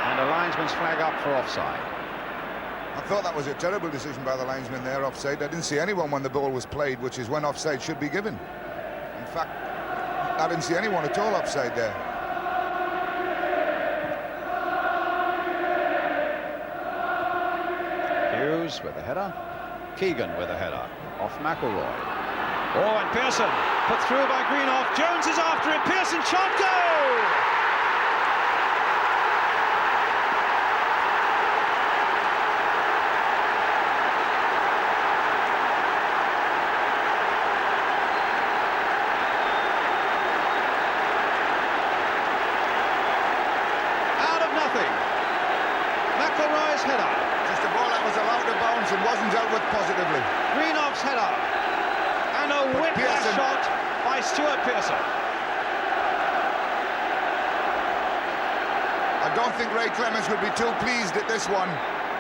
Speaker 1: And a linesman's flag up for offside.
Speaker 2: I thought that was a terrible decision by the linesman there, offside. I didn't see anyone when the ball was played, which is when offside should be given. In fact, I didn't see anyone at all offside there.
Speaker 1: Hughes with a header. Keegan with a header. Off McElroy. Oh, and Pearson put through by Greenoff. Jones is after it. Pearson shot, goal! Header.
Speaker 2: Just a ball that was allowed to bounce and wasn't dealt with positively.
Speaker 1: Greenoff's header. And a whiplash shot by Stuart Pearson.
Speaker 2: I don't think Ray Clements would be too pleased at this one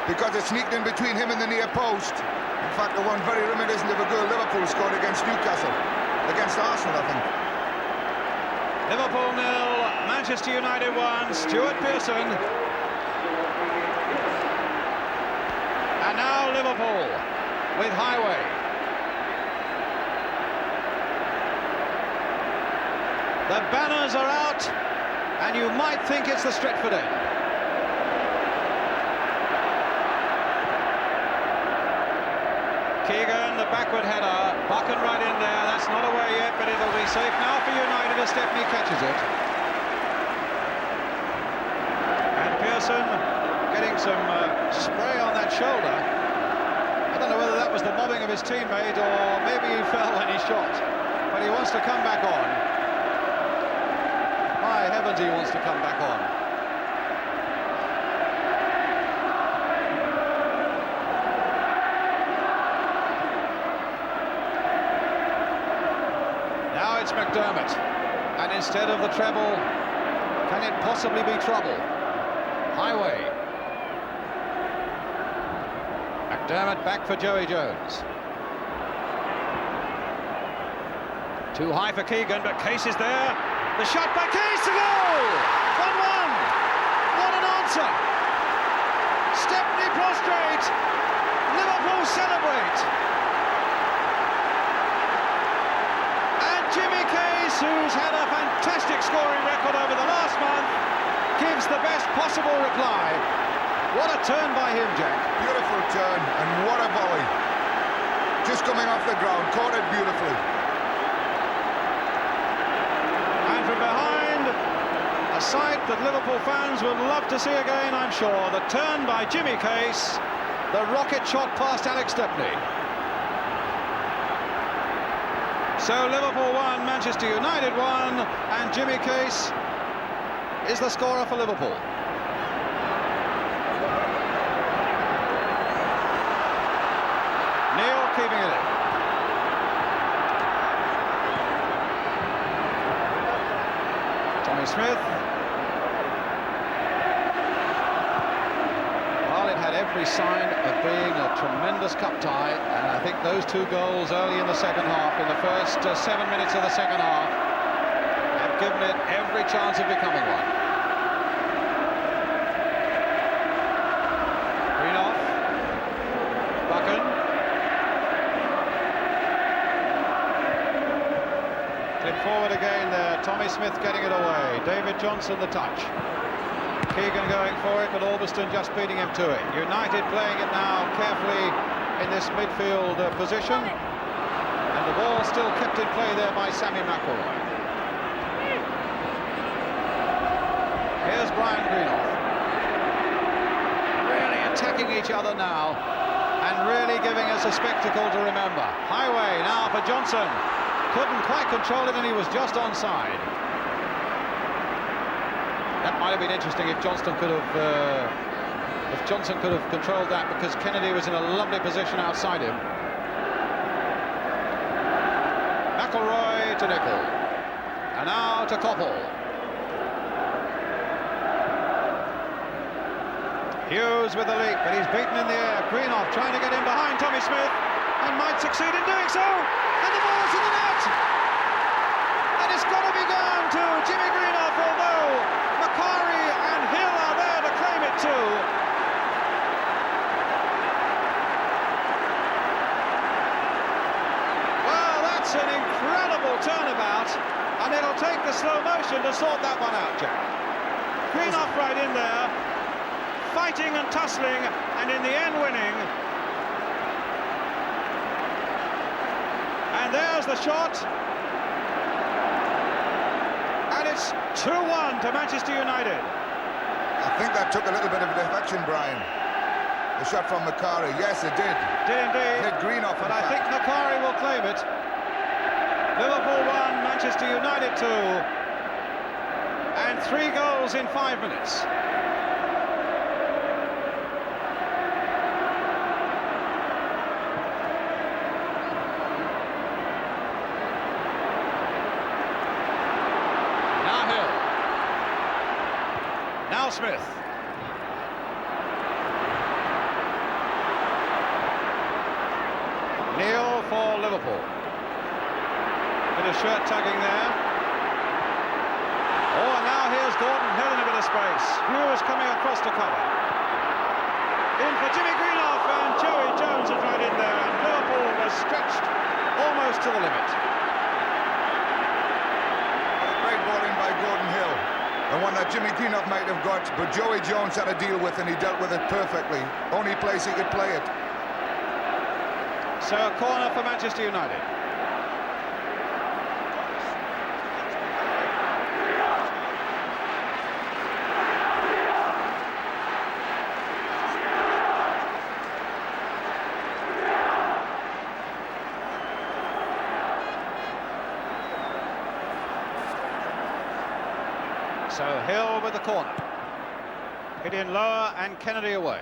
Speaker 2: because it sneaked in between him and the near post. In fact, the one very reminiscent of a goal Liverpool scored against Newcastle. Against Arsenal, I think.
Speaker 1: Liverpool 0, Manchester United 1. Stuart Pearson. And now Liverpool with Highway. The banners are out, and you might think it's the Stretford end. Keegan, the backward header, Buchan right in there. That's not away yet, but it'll be safe now for United as Stepney catches it. And Pearson getting some spray on that shoulder. I don't know whether that was the mobbing of his teammate or maybe he fell when he shot, but he wants to come back on. My heavens, he wants to come back on. Now it's McDermott, and instead of the treble, can it possibly be trouble? Highway. McDermott back for Joey Jones. Too high for Keegan, but Case is there. The shot by Case to goal! 1-1. What an answer! Stepney prostrate. Liverpool celebrate. And Jimmy Case, who's had a fantastic scoring record over the last month, gives the best possible reply. What a turn by him, Jack.
Speaker 2: Beautiful turn, and what a volley. Just coming off the ground, caught it beautifully.
Speaker 1: And from behind, a sight that Liverpool fans would love to see again, I'm sure. The turn by Jimmy Case, the rocket shot past Alex Stepney. So Liverpool 1, Manchester United 1, and Jimmy Case is the scorer for Liverpool. Neil keeping it in. Tommy Smith. Well, it had every sign of being a tremendous cup tie, and I think those two goals early in the second half, in the first 7 minutes of the second half, have given it every chance of becoming one. Greenoff. Buchan. Clip forward again there. Tommy Smith getting it away. David Johnson the touch. Keegan going for it, but Albiston just beating him to it. United playing it now carefully in this midfield position. And the ball still kept in play there by Sammy McElroy. Here's Brian Greenoff. Really attacking each other now and really giving us a spectacle to remember. Highway now for Johnson. Couldn't quite control it and he was just onside. That might have been interesting if Johnston could have Johnson could have controlled that because Kennedy was in a lovely position outside him. McElroy to Nicol. And now to Koppel. Hughes with the leap, but he's beaten in the air. Greenoff trying to get in behind Tommy Smith and might succeed in doing so. And the ball's in the net. And it's got to be down to Jimmy Greenoff, although Macari and Hill are there to claim it too. Well, that's an incredible turnabout, and it'll take the slow motion to sort that one out, Jack. Greenoff right in there, fighting and tussling, and in the end winning. And there's the shot. And it's 2-1 to Manchester United.
Speaker 2: I think that took a little bit of a deflection, Brian. The shot from Macari, yes, it did.
Speaker 1: Did indeed.
Speaker 2: Hit Greenoff,
Speaker 1: but I think Macari will claim it. Liverpool 1, Manchester United 2. And 3 goals in 5 minutes. Now Smith. Neil for Liverpool. Bit of shirt tugging there. Oh, and now here's Gordon Hill in a bit of space. Hughes coming across to cover. In for Jimmy Greenoff, and Joey Jones is right in there, and Liverpool was stretched almost to the limit.
Speaker 2: Great ball in by Gordon Hill. The one that Jimmy Greenoff might have got, but Joey Jones had to deal with, and he dealt with it perfectly. Only place he could play it.
Speaker 1: So a corner for Manchester United. So Hill with the corner. Hit in lower and Kennedy away.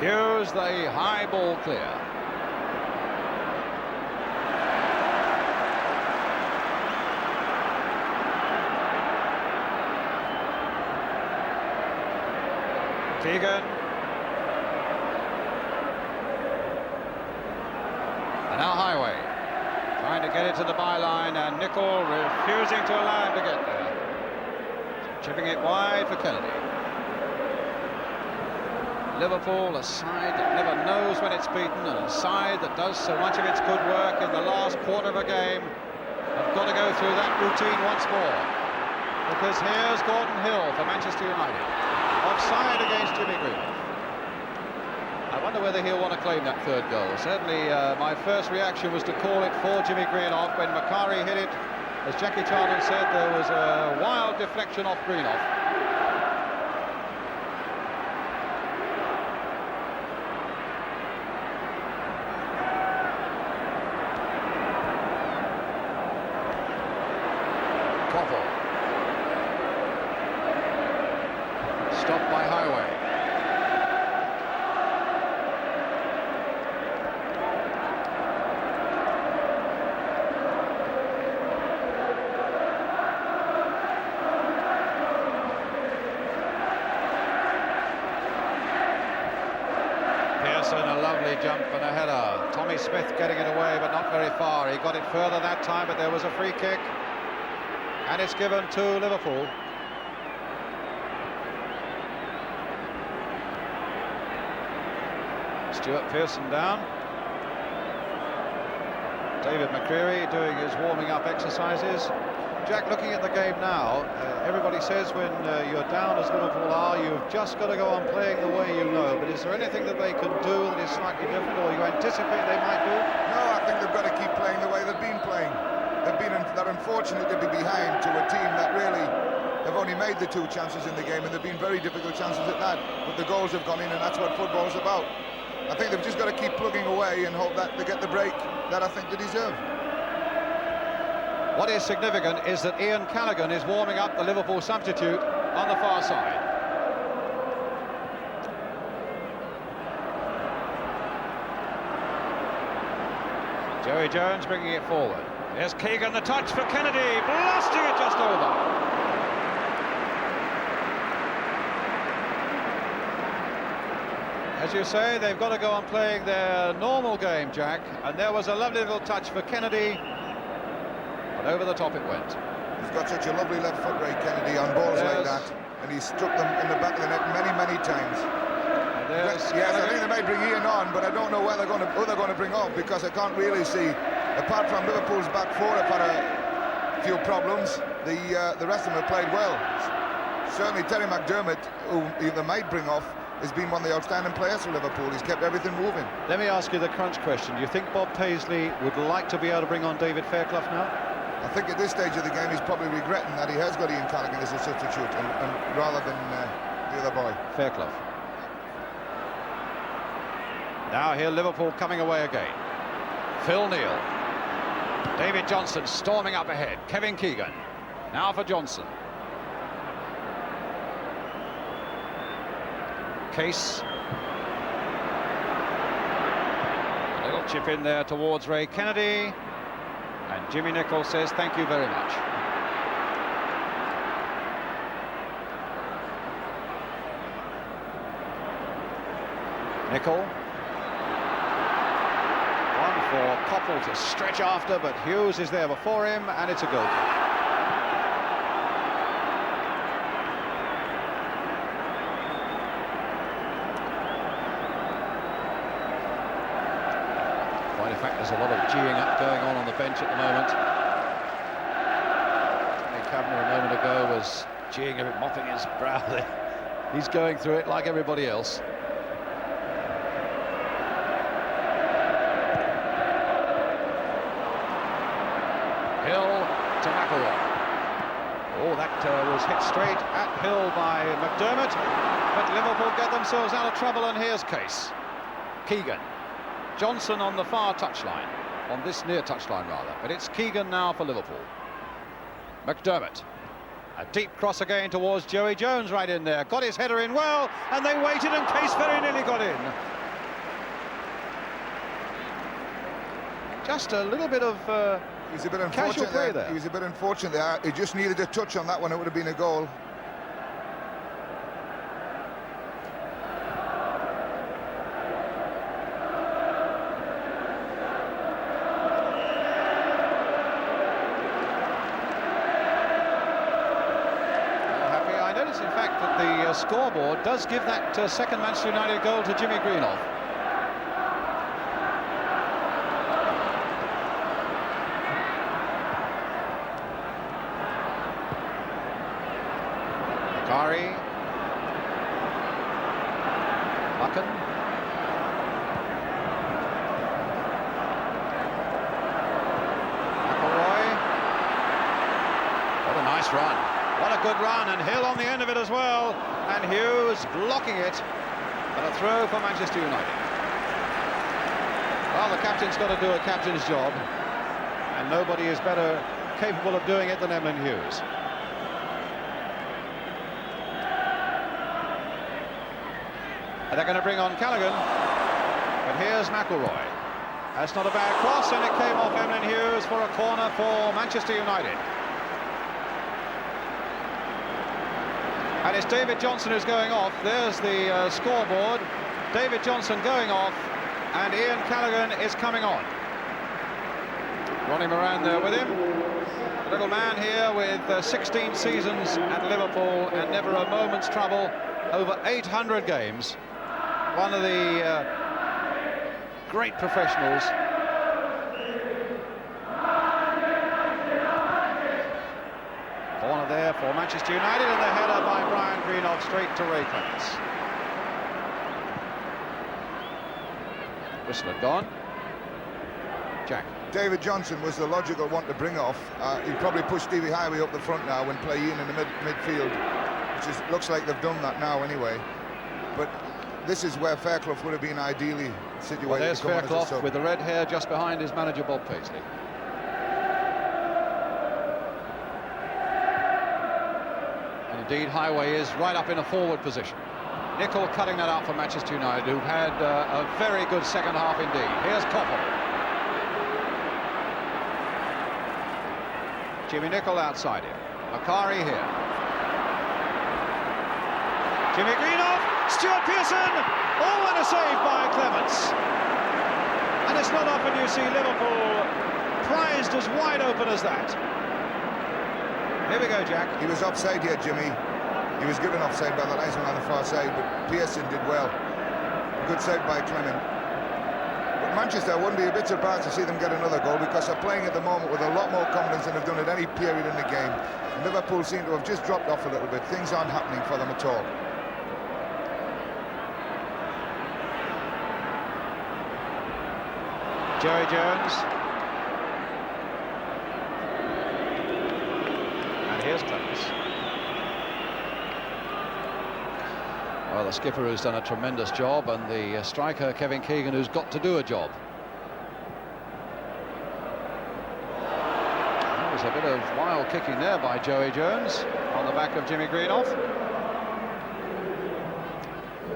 Speaker 1: Here's the high ball clear. Keegan. And now Highway. Trying to get it to the byline, and Nicol refusing to allow him to get there. Chipping it wide for Kennedy. Liverpool, a side that never knows when it's beaten, and a side that does so much of its good work in the last quarter of a game, have got to go through that routine once more. Because here's Gordon Hill for Manchester United. Offside against Jimmy Greenoff. I wonder whether he'll want to claim that third goal. Certainly my first reaction was to call it for Jimmy Greenoff. When Macari hit it, as Jackie Charlton said, there was a wild deflection off Greenoff. Koppel. Stopped by Highway. A lovely jump and a header. Tommy Smith getting it away, but not very far. He got it further that time, but there was a free kick, and it's given to Liverpool. Stuart Pearson down. David McCreary doing his warming-up exercises. Jack, looking at the game now, everybody says when you're down as Liverpool are, you've just got to go on playing the way you know. But is there anything that they can do that is slightly different, or you anticipate they might do?
Speaker 2: No, I think they've got to keep playing the way they've been playing. They're unfortunate to be behind to a team that really have only made the 2 chances in the game, and they've been very difficult chances at that. But the goals have gone in, and that's what football's about. I think they've just got to keep plugging away and hope that they get the break that I think they deserve.
Speaker 1: What is significant is that Ian Callaghan is warming up, the Liverpool substitute, on the far side. Joey Jones bringing it forward. Here's Keegan, the touch for Kennedy, blasting it just over. As you say, they've got to go on playing their normal game, Jack, and there was a lovely little touch for Kennedy, but over the top it went.
Speaker 2: He's got such a lovely left foot, Ray Kennedy, on balls like that, and he struck them in the back of the net many, many times. Yes, I think they might bring Ian on, but I don't know who they're going to bring off, because I can't really see, apart from Liverpool's back four have had a few problems, the rest of them have played well. Certainly Terry McDermott, who they might bring off, has been one of the outstanding players for Liverpool. He's kept everything moving.
Speaker 1: Let me ask you the crunch question. Do you think Bob Paisley would like to be able to bring on David Fairclough now?
Speaker 2: I think at this stage of the game he's probably regretting that he has got Ian Callaghan as a substitute and rather than the other boy.
Speaker 1: Fairclough. Now here Liverpool coming away again. Phil Neal. David Johnson storming up ahead. Kevin Keegan. Now for Johnson. Case. A little chip in there towards Ray Kennedy. And Jimmy Nicholl says thank you very much. Nicholl. One for Koppel to stretch after, but Hughes is there before him, and it's a goal kick. In fact, there's a lot of geeing up going on the bench at the moment. Kavanagh a moment ago was geeing, mopping his brow there. He's going through it like everybody else. Hill to McElroy. Oh, that was hit straight at Hill by McDermott, but Liverpool get themselves out of trouble, and here's Case. Keegan. Johnson on the far touchline, on this near touchline rather, but it's Keegan now for Liverpool. McDermott, a deep cross again towards Joey Jones, right in there, got his header in well, and they waited, and Case very nearly got in. Just a little bit of
Speaker 2: he's a bit
Speaker 1: casual
Speaker 2: unfortunate
Speaker 1: play there.
Speaker 2: He was a bit unfortunate there. He just needed a touch on that one, it would have been a goal.
Speaker 1: In fact, that the scoreboard does give that second Manchester United goal to Jimmy Greenoff. Akari. Buchan. McElroy. What a nice run. What a good run, and Hill on the end of it as well, and Hughes blocking it, and a throw for Manchester United. Well, the captain's got to do a captain's job, and nobody is better capable of doing it than Emlyn Hughes. And they're going to bring on Callaghan, but here's McElroy. That's not a bad cross, and it came off Emlyn Hughes for a corner for Manchester United. And it's David Johnson who's going off. There's the scoreboard. David Johnson going off, and Ian Callaghan is coming on. Ronnie Moran there with him. A little man here with 16 seasons at Liverpool and never a moment's trouble. Over 800 games. One of the great professionals. Corner there for Manchester United, and the header by Brian Greenoff straight to Ray Clements. Whistle had gone. Jack.
Speaker 2: David Johnson was the logical one to bring off. He'd probably push Stevie Highway up the front now and play Ian in the midfield, which looks like they've done that now anyway. But this is where Fairclough would have been ideally situated.
Speaker 1: Well, there's Fairclough with the red hair just behind his manager Bob Paisley. Indeed, Highway is right up in a forward position. Nicol cutting that out for Manchester United, who've had a very good second half indeed. Here's Koppel. Jimmy Nicol outside him. Macari here. Jimmy Greenoff, Stuart Pearson. Oh, and a save by Clements. And it's not often you see Liverpool prized as wide open as that. Here we go, Jack.
Speaker 2: He was offside here, Jimmy. He was given offside by the linesman on the far side, but Pearson did well. Good save by Clement. But Manchester wouldn't be a bit surprised to see them get another goal, because they're playing at the moment with a lot more confidence than they've done at any period in the game. And Liverpool seem to have just dropped off a little bit. Things aren't happening for them at all.
Speaker 1: Joey Jones. And here's Clements. Well, the skipper who's done a tremendous job, and the striker Kevin Keegan, who's got to do a job. There was a bit of wild kicking there by Joey Jones on the back of Jimmy Greenoff.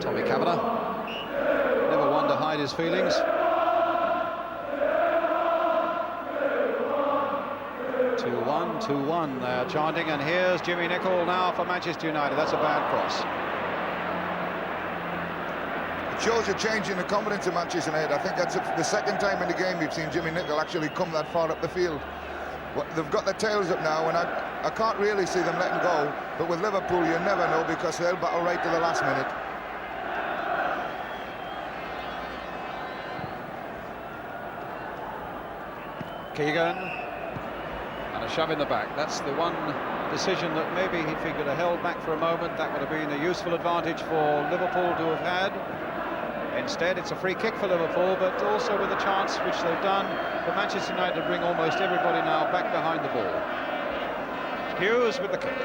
Speaker 1: Tommy Kavanagh, never one to hide his feelings. 2-1, they're chanting, and here's Jimmy Nicol now for Manchester United. That's a bad cross.
Speaker 2: It shows a change in the confidence of Manchester United. I think that's the second time in the game we've seen Jimmy Nicol actually come that far up the field. They've got their tails up now, and I can't really see them letting go. But with Liverpool, you never know, because they'll battle right to the last minute.
Speaker 1: Keegan, and a shove in the back. That's the one decision that maybe if he could have held back for a moment, that would have been a useful advantage for Liverpool to have had. Instead, it's a free kick for Liverpool, but also with a chance, which they've done, for Manchester United to bring almost everybody now back behind the ball. Hughes with the kick.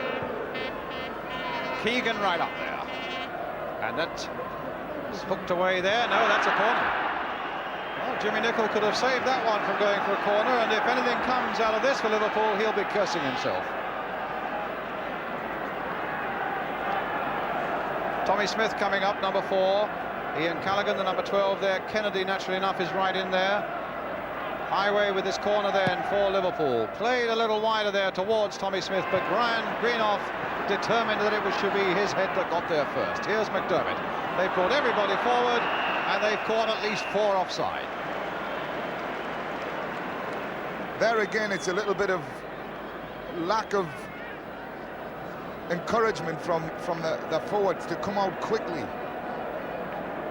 Speaker 1: Keegan right up there. And that is hooked away there. No, that's a corner. Well, Jimmy Nicol could have saved that one from going for a corner, and if anything comes out of this for Liverpool, he'll be cursing himself. Tommy Smith coming up, number 4. Ian Callaghan, the number 12 there. Kennedy, naturally enough, is right in there. Highway with this corner then for Liverpool. Played a little wider there towards Tommy Smith, but Greenoff determined that it should be his head that got there first. Here's McDermott. They've brought everybody forward, and they've caught at least 4 offside.
Speaker 2: There again, it's a little bit of lack of encouragement from the forwards to come out quickly.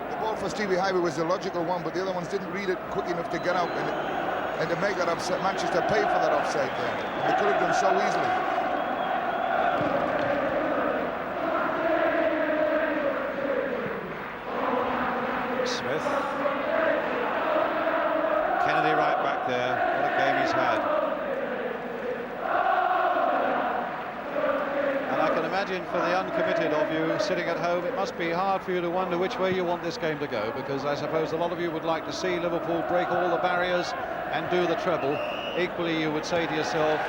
Speaker 2: The ball for Stevie Highway was the logical one, but the other ones didn't read it quick enough to get out and to make that upset. Manchester paid for that offside there, and they could have done so easily.
Speaker 1: Smith. Kennedy right back there. What a game he's had. And I can imagine for the uncommitted of you sitting at home, it must be hard for you to wonder which way you want this game to go, because I suppose a lot of you would like to see Liverpool break all the barriers and do the treble. Equally, you would say to yourself,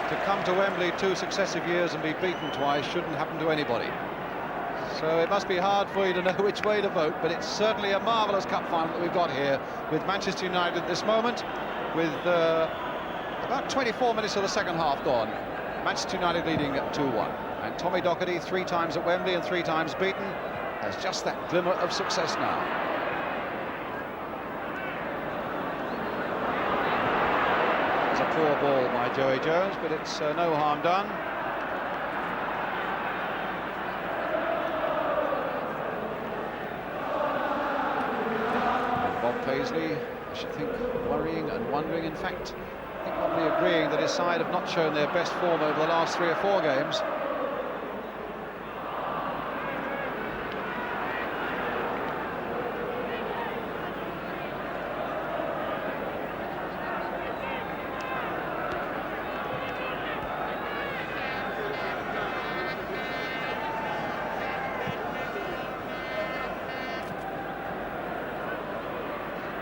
Speaker 1: to come to Wembley 2 successive years and be beaten twice shouldn't happen to anybody. So it must be hard for you to know which way to vote, but it's certainly a marvellous cup final that we've got here with Manchester United at this moment, with about 24 minutes of the second half gone. Manchester United leading at 2-1. And Tommy Docherty, 3 times at Wembley and 3 times beaten, has just that glimmer of success now. It's a poor ball by Joey Jones, but it's no harm done. Paisley, I should think, worrying and wondering. In fact, I think probably agreeing that his side have not shown their best form over the last 3 or 4 games.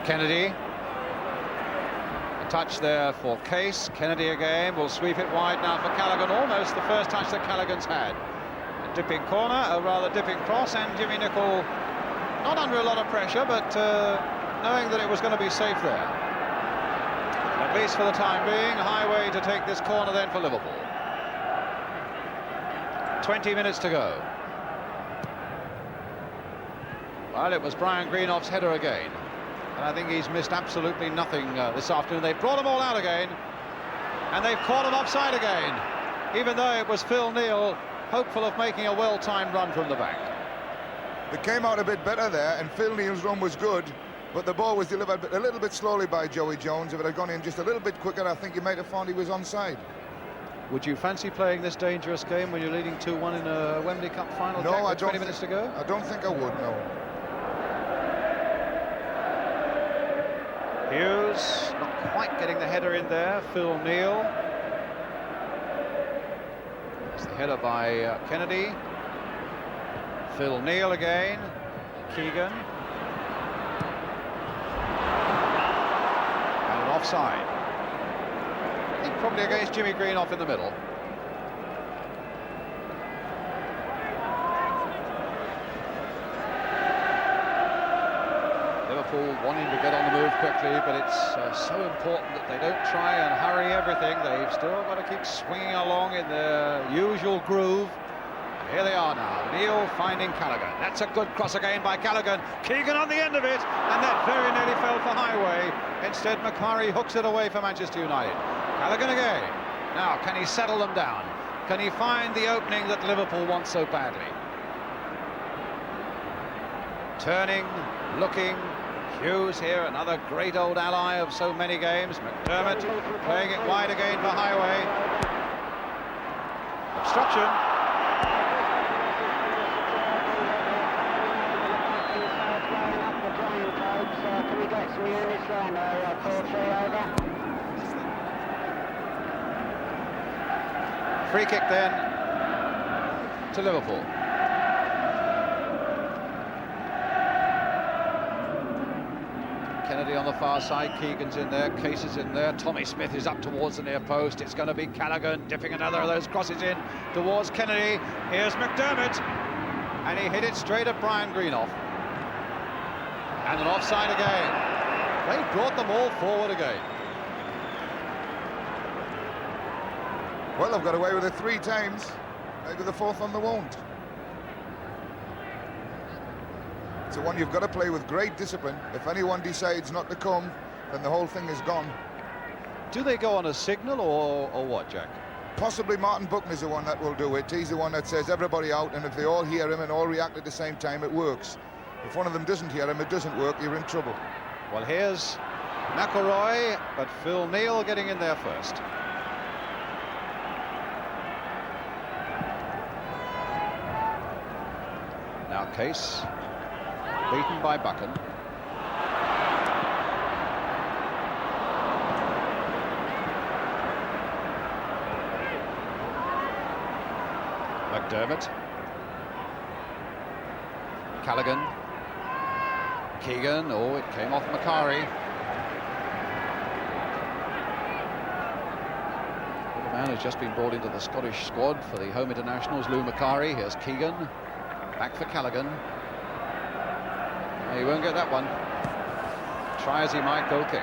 Speaker 1: Kennedy, touch there for Case. Kennedy again will sweep it wide now for Callaghan. Almost the first touch that Callaghan's had. A dipping corner, a rather dipping cross, and Jimmy Nicholl not under a lot of pressure, but knowing that it was going to be safe there. At least for the time being, Highway to take this corner then for Liverpool. 20 minutes to go. Well, it was Brian Greenoff's header again. And I think he's missed absolutely nothing this afternoon. They've brought them all out again. And they've caught him offside again. Even though it was Phil Neal, hopeful of making a well-timed run from the back.
Speaker 2: They came out a bit better there, and Phil Neal's run was good, but the ball was delivered a little bit slowly by Joey Jones. If it had gone in just a little bit quicker, I think you might have found he was onside.
Speaker 1: Would you fancy playing this dangerous game when you're leading 2-1 in a Wembley Cup final?
Speaker 2: No,
Speaker 1: Jack,
Speaker 2: I don't.
Speaker 1: 20 minutes to go?
Speaker 2: I don't think I would, no.
Speaker 1: Hughes not quite getting the header in there. Phil Neal. It's the header by Kennedy. Phil Neal again. Keegan. And an offside. I think probably against Jimmy Greenoff in the middle. Liverpool wanting to get on the move quickly, but it's so important that they don't try and hurry everything. They've still got to keep swinging along in their usual groove. And here they are now. Neal finding Callaghan. That's a good cross again by Callaghan. Keegan on the end of it, and that very nearly fell for Highway. Instead, McCurry hooks it away for Manchester United. Callaghan again. Now, can he settle them down? Can he find the opening that Liverpool wants so badly? Turning, looking. Hughes here, another great old ally of so many games. McDermott playing it wide again for Highway. Obstruction. Free kick then to Liverpool. Kennedy on the far side, Keegan's in there, Case is in there, Tommy Smith is up towards the near post. It's going to be Callaghan dipping another of those crosses in towards Kennedy. Here's McDermott, and he hit it straight at Brian Greenoff. And an offside again. They brought them all forward again.
Speaker 2: Well, they've got away with it 3 times. Maybe the 4th one they won't. It's the one you've got to play with great discipline. If anyone decides not to come, then the whole thing is gone.
Speaker 1: Do they go on a signal or what, Jack?
Speaker 2: Possibly Martin Buckner's the one that will do it. He's the one that says everybody out, and if they all hear him and all react at the same time, it works. If one of them doesn't hear him, it doesn't work, you're in trouble.
Speaker 1: Well, here's McElroy, but Phil Neal getting in there first. Now Case, beaten by Buchan. McDermott. Callaghan. Keegan. Oh, it came off McCurry. The man has just been brought into the Scottish squad for the home internationals, Lou McCurry. Here's Keegan. Back for Callaghan. He won't get that one. Try as he might, goal kick.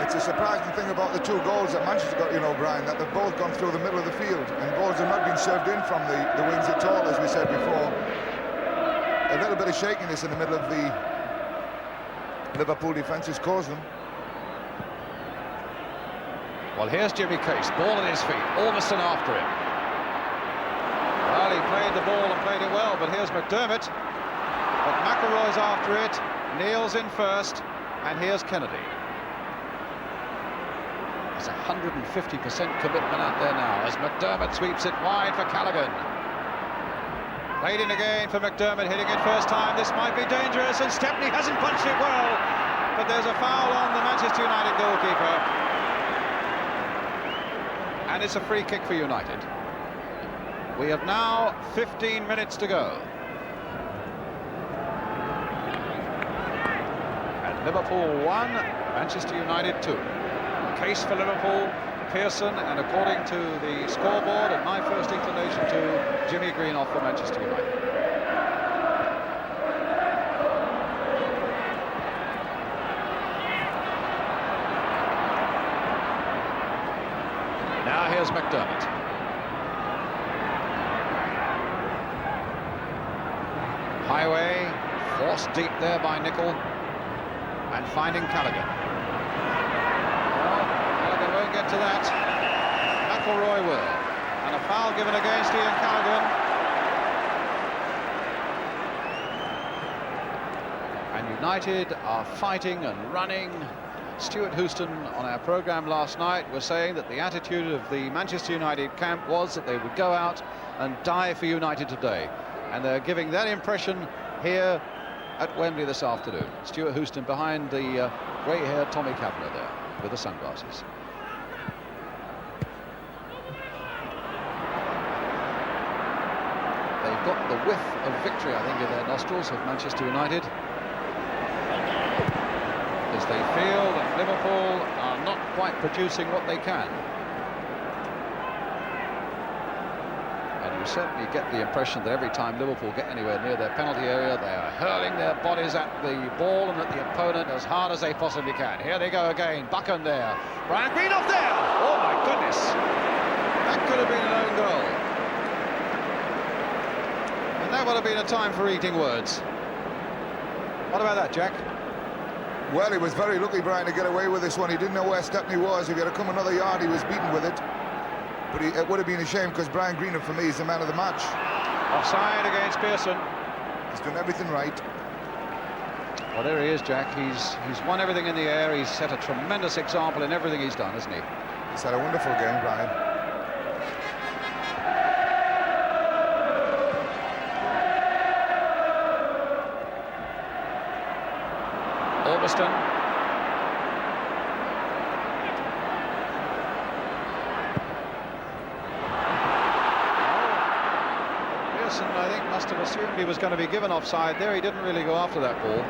Speaker 2: It's a surprising thing about the 2 goals that Manchester got, you know, Brian, that they've both gone through the middle of the field, and balls have not been served in from the wings at all, as we said before. A little bit of shakiness in the middle of the Liverpool defence has caused them.
Speaker 1: Well, here's Jimmy Case, ball at his feet, Ormiston after him. Well, he played the ball and played it well, but here's McDermott. But McElroy's after it, Neal's in first, and here's Kennedy. There's 150% commitment out there now as McDermott sweeps it wide for Callaghan. Played in again for McDermott, hitting it first time. This might be dangerous, and Stepney hasn't punched it well, but there's a foul on the Manchester United goalkeeper. And it's a free kick for United. We have now 15 minutes to go. And Liverpool 1, Manchester United 2. Case for Liverpool, Pearson, and according to the scoreboard and my first inclination to Jimmy Greenoff for Manchester United. Now here's McDermott. Highway, forced deep there by Nicol, and finding Callaghan. Well, Callaghan won't get to that. McElroy will. And a foul given against Ian Callaghan. And United are fighting and running. Stuart Houston on our programme last night was saying that the attitude of the Manchester United camp was that they would go out and die for United today. And they're giving that impression here at Wembley this afternoon. Stuart Houston behind the grey-haired Tommy Kavanagh there with the sunglasses. They've got the whiff of victory, I think, in their nostrils of Manchester United, as they feel that Liverpool are not quite producing what they can. And you certainly get the impression that every time Liverpool get anywhere near their penalty area, they are hurling their bodies at the ball and at the opponent as hard as they possibly can. Here they go again, Buchan there, Brian Greenoff there. Oh my goodness, that could have been an own goal. And that would have been a time for eating words. What about that, Jack?
Speaker 2: Well, he was very lucky, Brian, to get away with this one. He didn't know where Stepney was. If he had to come another yard, he was beaten with it. But it would have been a shame, because Brian Greenoff, for me, is the man of the match.
Speaker 1: Offside against Pearson.
Speaker 2: He's done everything right.
Speaker 1: Well, there he is, Jack. He's won everything in the air. He's set a tremendous example in everything he's done, hasn't he?
Speaker 2: He's had a wonderful game, Brian.
Speaker 1: Alberston. Pearson, I think, must have assumed he was going to be given offside there. He didn't really go after that ball.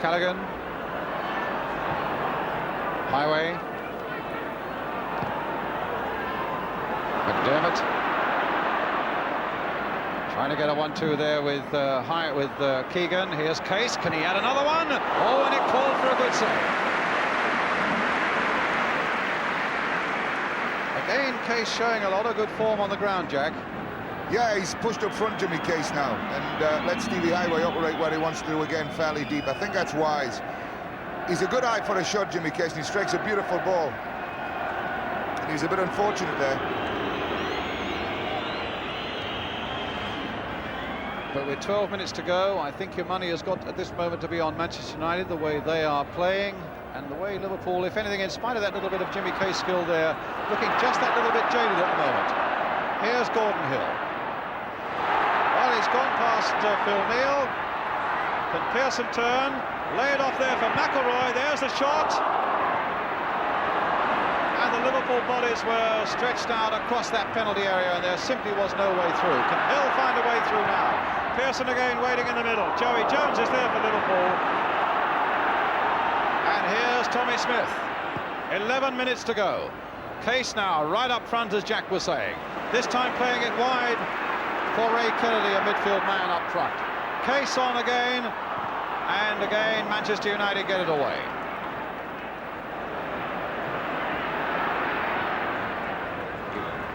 Speaker 1: Callaghan. Highway. McDermott trying to get a 1-2 there with Keegan. Here's Case. Can he add another one? Oh, and it called for a good save. Again, Case showing a lot of good form on the ground, Jack.
Speaker 2: Yeah, he's pushed up front, Jimmy Case, now, and let Stevie Highway operate where he wants to do again, fairly deep. I think that's wise. He's a good eye for a shot, Jimmy Case, and he strikes a beautiful ball. And he's a bit unfortunate there.
Speaker 1: But with 12 minutes to go, I think your money has got at this moment to be on Manchester United, the way they are playing, and the way Liverpool, if anything, in spite of that little bit of Jimmy Case skill there, looking just that little bit jaded at the moment. Here's Gordon Hill. Well, he's gone past Phil Neal. Can Pearson turn? Lay it off there for McElroy. There's the shot. And the Liverpool bodies were stretched out across that penalty area, and there simply was no way through. Can Hill find a way through now? Pearson again waiting in the middle. Joey Jones is there for Liverpool. And here's Tommy Smith. 11 minutes to go. Case now right up front, as Jack was saying. This time playing it wide for Ray Kennedy, a midfield man up front. Case on again, and again Manchester United get it away.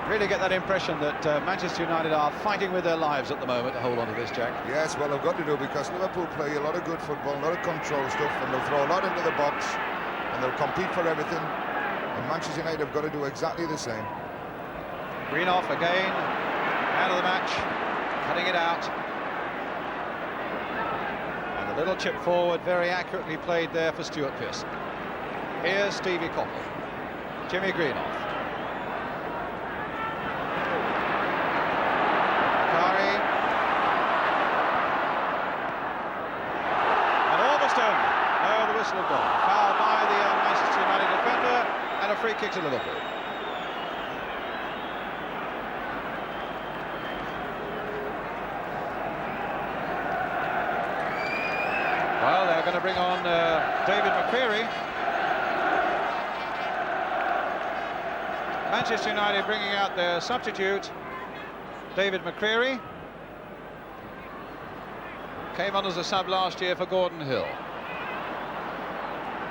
Speaker 1: Really get that impression that Manchester United are fighting with their lives at the moment to hold on to this, Jack.
Speaker 2: Yes, well, they've got to do, because Liverpool play a lot of good football, a lot of control stuff, and they'll throw a lot into the box, and they'll compete for everything. And Manchester United have got to do exactly the same.
Speaker 1: Greenoff again, out of the match, cutting it out. And the little chip forward, very accurately played there for Stuart Pearson. Here's Stevie Coppell, Jimmy Greenoff. Horbiston. No, the whistle had gone. Foul by the Manchester United defender, and a free kick to Liverpool. Well, they're going to bring on David McCreary. Manchester United bringing out their substitute, David McCreary. Came on as a sub last year for Gordon Hill.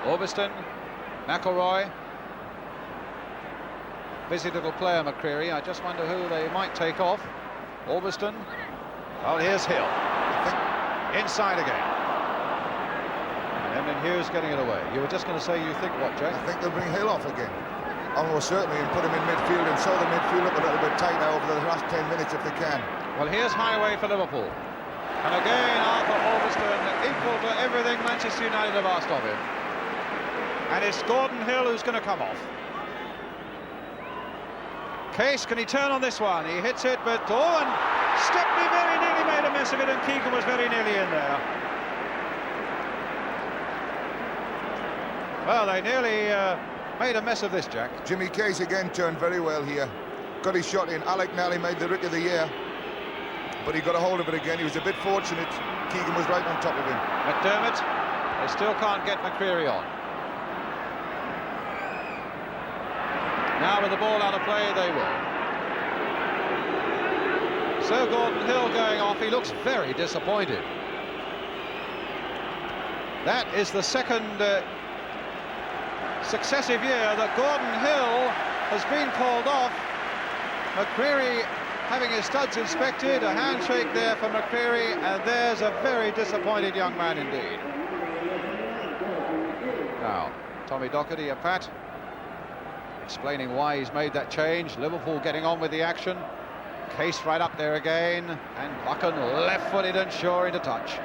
Speaker 1: Horbiston, McElroy. Busy little player, McCreary. I just wonder who they might take off. Horbiston. Well, here's Hill. Inside again. And then Hughes getting it away. You were just going to say you think what, Jack?
Speaker 2: I think they'll bring Hill off again. Almost certainly, and put him in midfield and show the midfield up a little bit tighter over the last 10 minutes if they can.
Speaker 1: Well, here's Highway for Liverpool. And again, Arthur Horbiston equal to everything Manchester United have asked of him. And it's Gordon Hill who's going to come off. Case, can he turn on this one? He hits it, but and Stepney very nearly made a mess of it, and Keegan was very nearly in there. Well, they nearly made a mess of this, Jack.
Speaker 2: Jimmy Case again turned very well here. Got his shot in. Alec Nally made the Rookie of the Year, but he got a hold of it again. He was a bit fortunate. Keegan was right on top of him.
Speaker 1: McDermott, they still can't get McCreary on. Now with the ball out of play, they will. So Gordon Hill going off. He looks very disappointed. That is the second successive year that Gordon Hill has been called off. McCreary having his studs inspected, a handshake there for McCreary, and there's a very disappointed young man indeed. Now, Tommy Docherty, a pat, explaining why he's made that change. Liverpool getting on with the action. Case right up there again, and Buchan left-footed and sure into touch.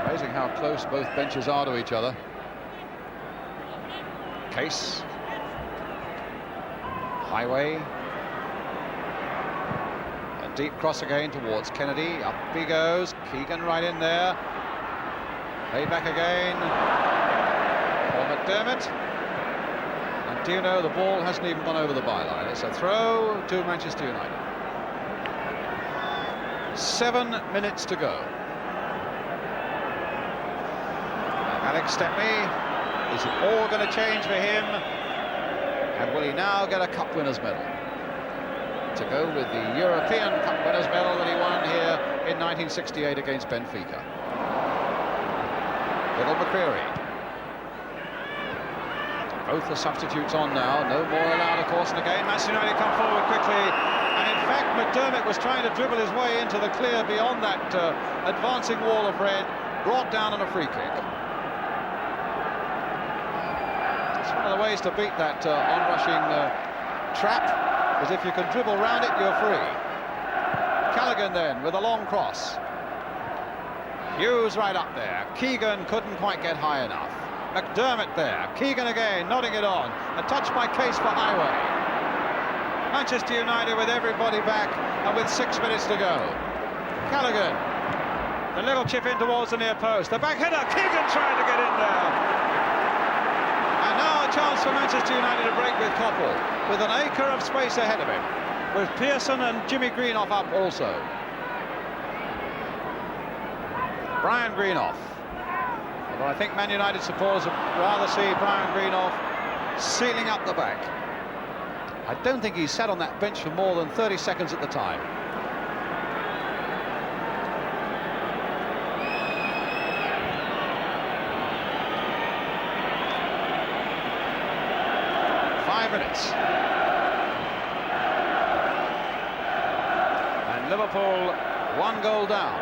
Speaker 1: Amazing how close both benches are to each other. Case. Highway. A deep cross again towards Kennedy. Up he goes. Keegan right in there. Play back again. For McDermott. And do you know, the ball hasn't even gone over the byline. It's a throw to Manchester United. 7 minutes to go. Alex Stepney, is it all going to change for him? And will he now get a Cup Winners' Medal? To go with the European Cup Winners' Medal that he won here in 1968 against Benfica. Little McCreary. Both the substitutes on now, no more allowed, of course, and again Manchester United come forward quickly. And in fact, McDermott was trying to dribble his way into the clear beyond that advancing wall of red, brought down on a free kick. One of the ways to beat that on-rushing trap is if you can dribble round it, you're free. Callaghan then with a long cross. Hughes right up there. Keegan couldn't quite get high enough. McDermott there. Keegan again, nodding it on. A touch by Case for Highway. Manchester United with everybody back and with 6 minutes to go. Callaghan. The little chip in towards the near post. The back header. Keegan trying to get in there. And now a chance for Manchester United to break with Koppel, with an acre of space ahead of him, with Pearson and Jimmy Greenoff up also. Brian Greenoff. Although I think Man United supporters would rather see Brian Greenoff sealing up the back. I don't think he sat on that bench for more than 30 seconds at the time. Minutes. And Liverpool 1 goal down.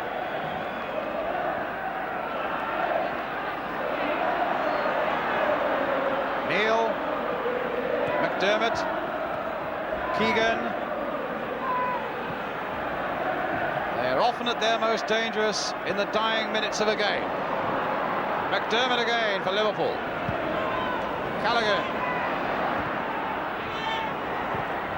Speaker 1: Neil, McDermott, Keegan. They're often at their most dangerous in the dying minutes of a game. McDermott again for Liverpool. Callaghan.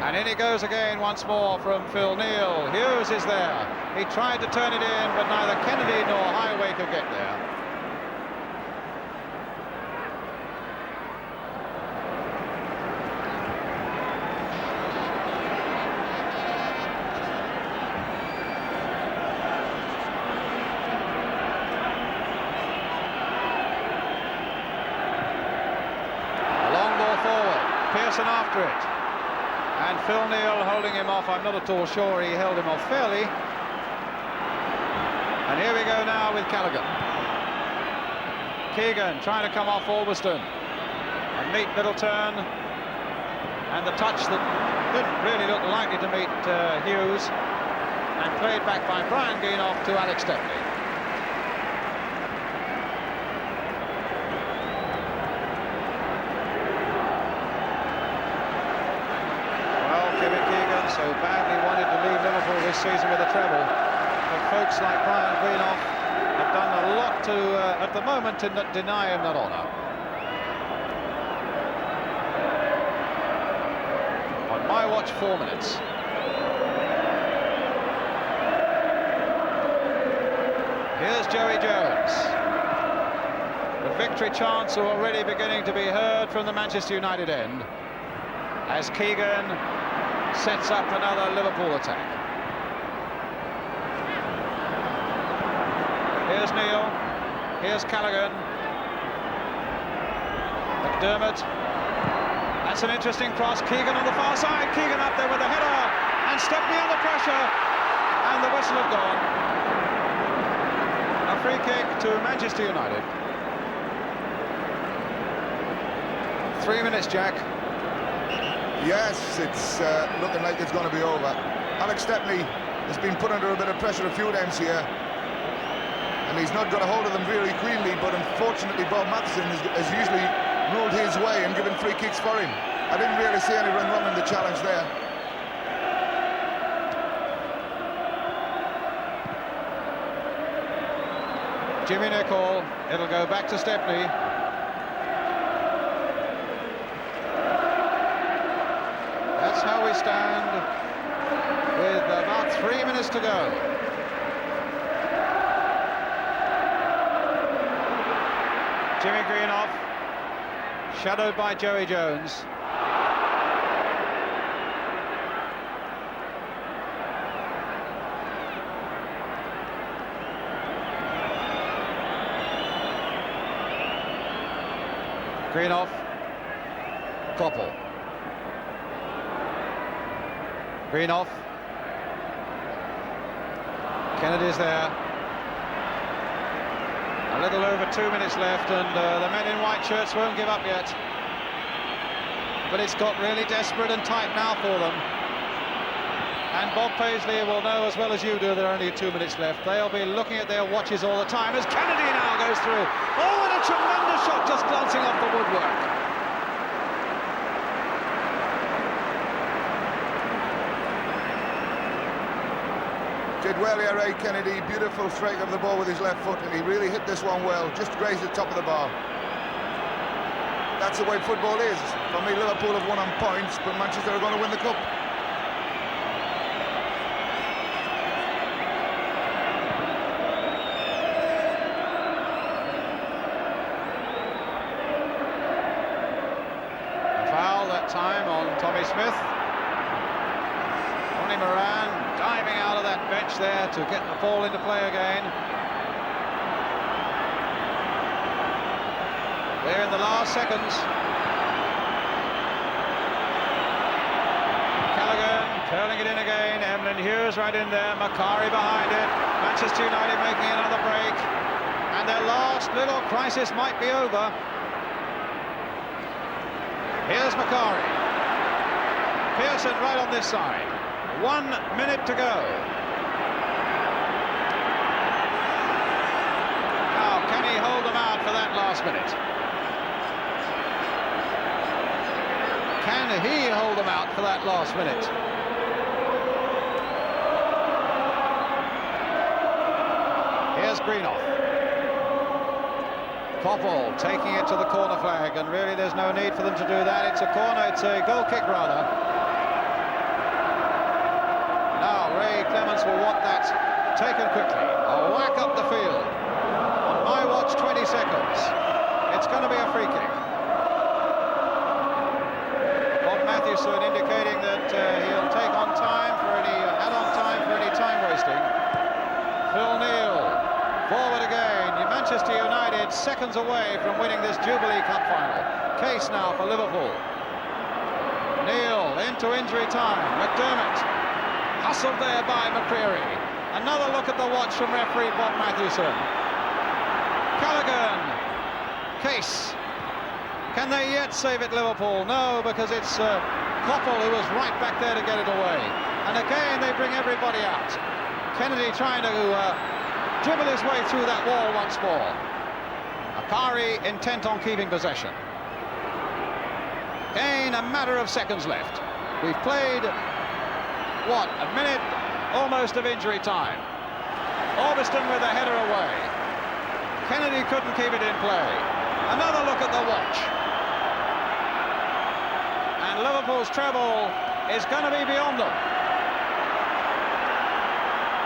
Speaker 1: And in it goes again once more from Phil Neal. Hughes is there. He tried to turn it in, but neither Kennedy nor Highway could get there. A long ball forward. Pearson after it. And Phil Neal holding him off. I'm not at all sure he held him off fairly. And here we go now with Callaghan. Keegan trying to come off Albiston. A neat little turn. And the touch that didn't really look likely to meet Hughes. And played back by Brian Geenoff to Alex Stepney. So badly wanted to leave Liverpool this season with a treble, but folks like Brian Geenoff have done a lot to, at the moment, to deny him that honour. On my watch, 4 minutes. Here's Joey Jones. The victory chants are already beginning to be heard from the Manchester United end, as Keegan sets up another Liverpool attack. Here's Neal, here's Callaghan, McDermott. That's an interesting cross. Keegan on the far side. Keegan up there with the header, and Stepney under pressure, and the whistle had gone. A free kick to Manchester United. 3 minutes, Jack.
Speaker 2: Yes, it's looking like it's going to be over. Alex Stepney has been put under a bit of pressure a few times here, and he's not got a hold of them very cleanly, but unfortunately Bob Matheson has usually ruled his way and given free kicks for him. I didn't really see anyone wrong in the challenge there.
Speaker 1: Jimmy Nicholl, it'll go back to Stepney. That's how we stand with about 3 minutes to go. Jimmy Greenoff, shadowed by Joey Jones. Greenoff, Koppel. Greenoff. Kennedy's there. A little over 2 minutes left, and the men in white shirts won't give up yet. But it's got really desperate and tight now for them. And Bob Paisley will know as well as you do there are only 2 minutes left. They'll be looking at their watches all the time as Kennedy now goes through. Oh, and a tremendous shot just glancing off the woodwork.
Speaker 2: Did well here, Ray Kennedy. Beautiful strike of the ball with his left foot, and he really hit this one well. Just grazed the top of the bar. That's the way football is. For me, Liverpool have won on points, but Manchester are going to win the cup.
Speaker 1: A foul that time on Tommy Smith. Ronnie Moran diving out of that bench there to get the ball into play again. There in the last seconds. Callaghan curling it in again. Emlyn Hughes right in there. Macari behind it. Manchester United making another break. And their last little crisis might be over. Here's Macari. Pearson right on this side. 1 minute to go. Now, can he hold them out for that last minute? Can he hold them out for that last minute? Here's Greenoff. Koppel taking it to the corner flag, and really there's no need for them to do that. It's a corner, it's a goal kick rather. taken quickly. A whack up the field. On my watch, 20 seconds. It's going to be a free kick. Bob Matthewson indicating that he'll take on time for any add-on time for any time wasting. Phil Neal forward again. Manchester United seconds away from winning this Jubilee Cup final. Case now for Liverpool. Neal into injury time. McDermott hustled there by McCreary. Another look at the watch from referee Bob Matthewson. Callaghan. Case. Can they yet save it, Liverpool? No, because it's Koppel who was right back there to get it away. And again they bring everybody out. Kennedy trying to dribble his way through that wall once more. Akari intent on keeping possession. Again, a matter of seconds left. We've played, what, a minute almost of injury time. Orbiston with a header away. Kennedy couldn't keep it in play. Another look at the watch. And Liverpool's treble is going to be beyond them.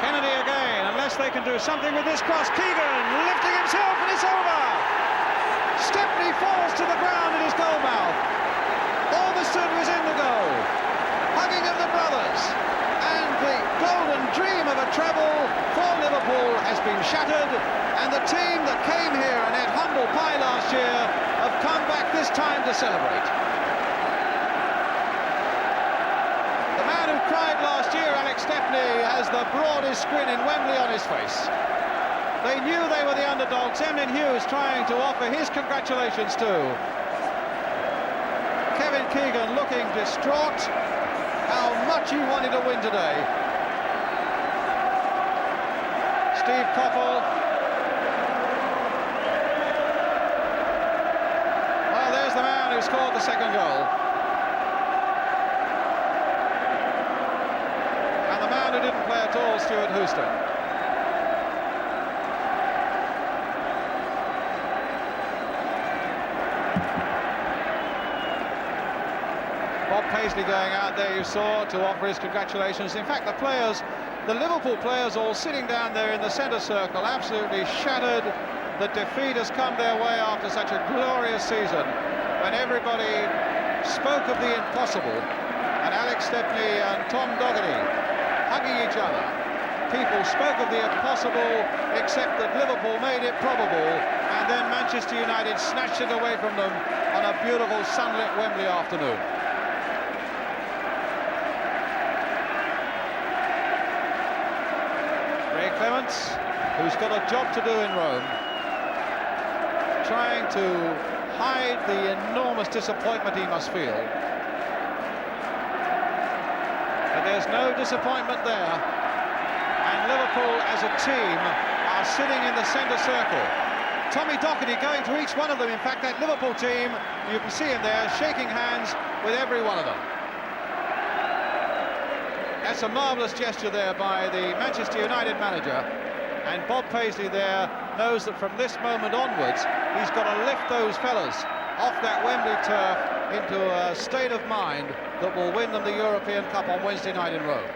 Speaker 1: Kennedy again, unless they can do something with this cross. Keegan lifting himself, and it's over. Stepney falls to the ground at his goal mouth. Orbiston was in the goal. Hugging of the brothers. And the golden dream of a treble for Liverpool has been shattered. And the team that came here and had humble pie last year have come back this time to celebrate. The man who cried last year, Alex Stepney, has the broadest grin in Wembley on his face. They knew they were the underdogs. Hughes trying to offer his congratulations too. Kevin Keegan looking distraught. How much he wanted to win today. Steve Koppel. Well, there's the man who scored the second goal. Who didn't play at all, Stuart Houston. Bob Paisley going out there, you saw, to offer his congratulations. In fact, the Liverpool players all sitting down there in the centre circle, absolutely shattered. The defeat has come their way after such a glorious season, when everybody spoke of the impossible, and Alex Stepney and Tom Docherty hugging each other. People spoke of the impossible, except that Liverpool made it probable, and then Manchester United snatched it away from them on a beautiful sunlit Wembley afternoon. Ray Clements, who's got a job to do in Rome, trying to hide the enormous disappointment he must feel. There's no disappointment there, and Liverpool as a team are sitting in the centre circle. Tommy Docherty going to each one of them. In fact, that Liverpool team, you can see him there shaking hands with every one of them. That's a marvellous gesture there by the Manchester United manager, and Bob Paisley there knows that from this moment onwards he's got to lift those fellas off that Wembley turf into a state of mind that will win them the European Cup on Wednesday night in Rome.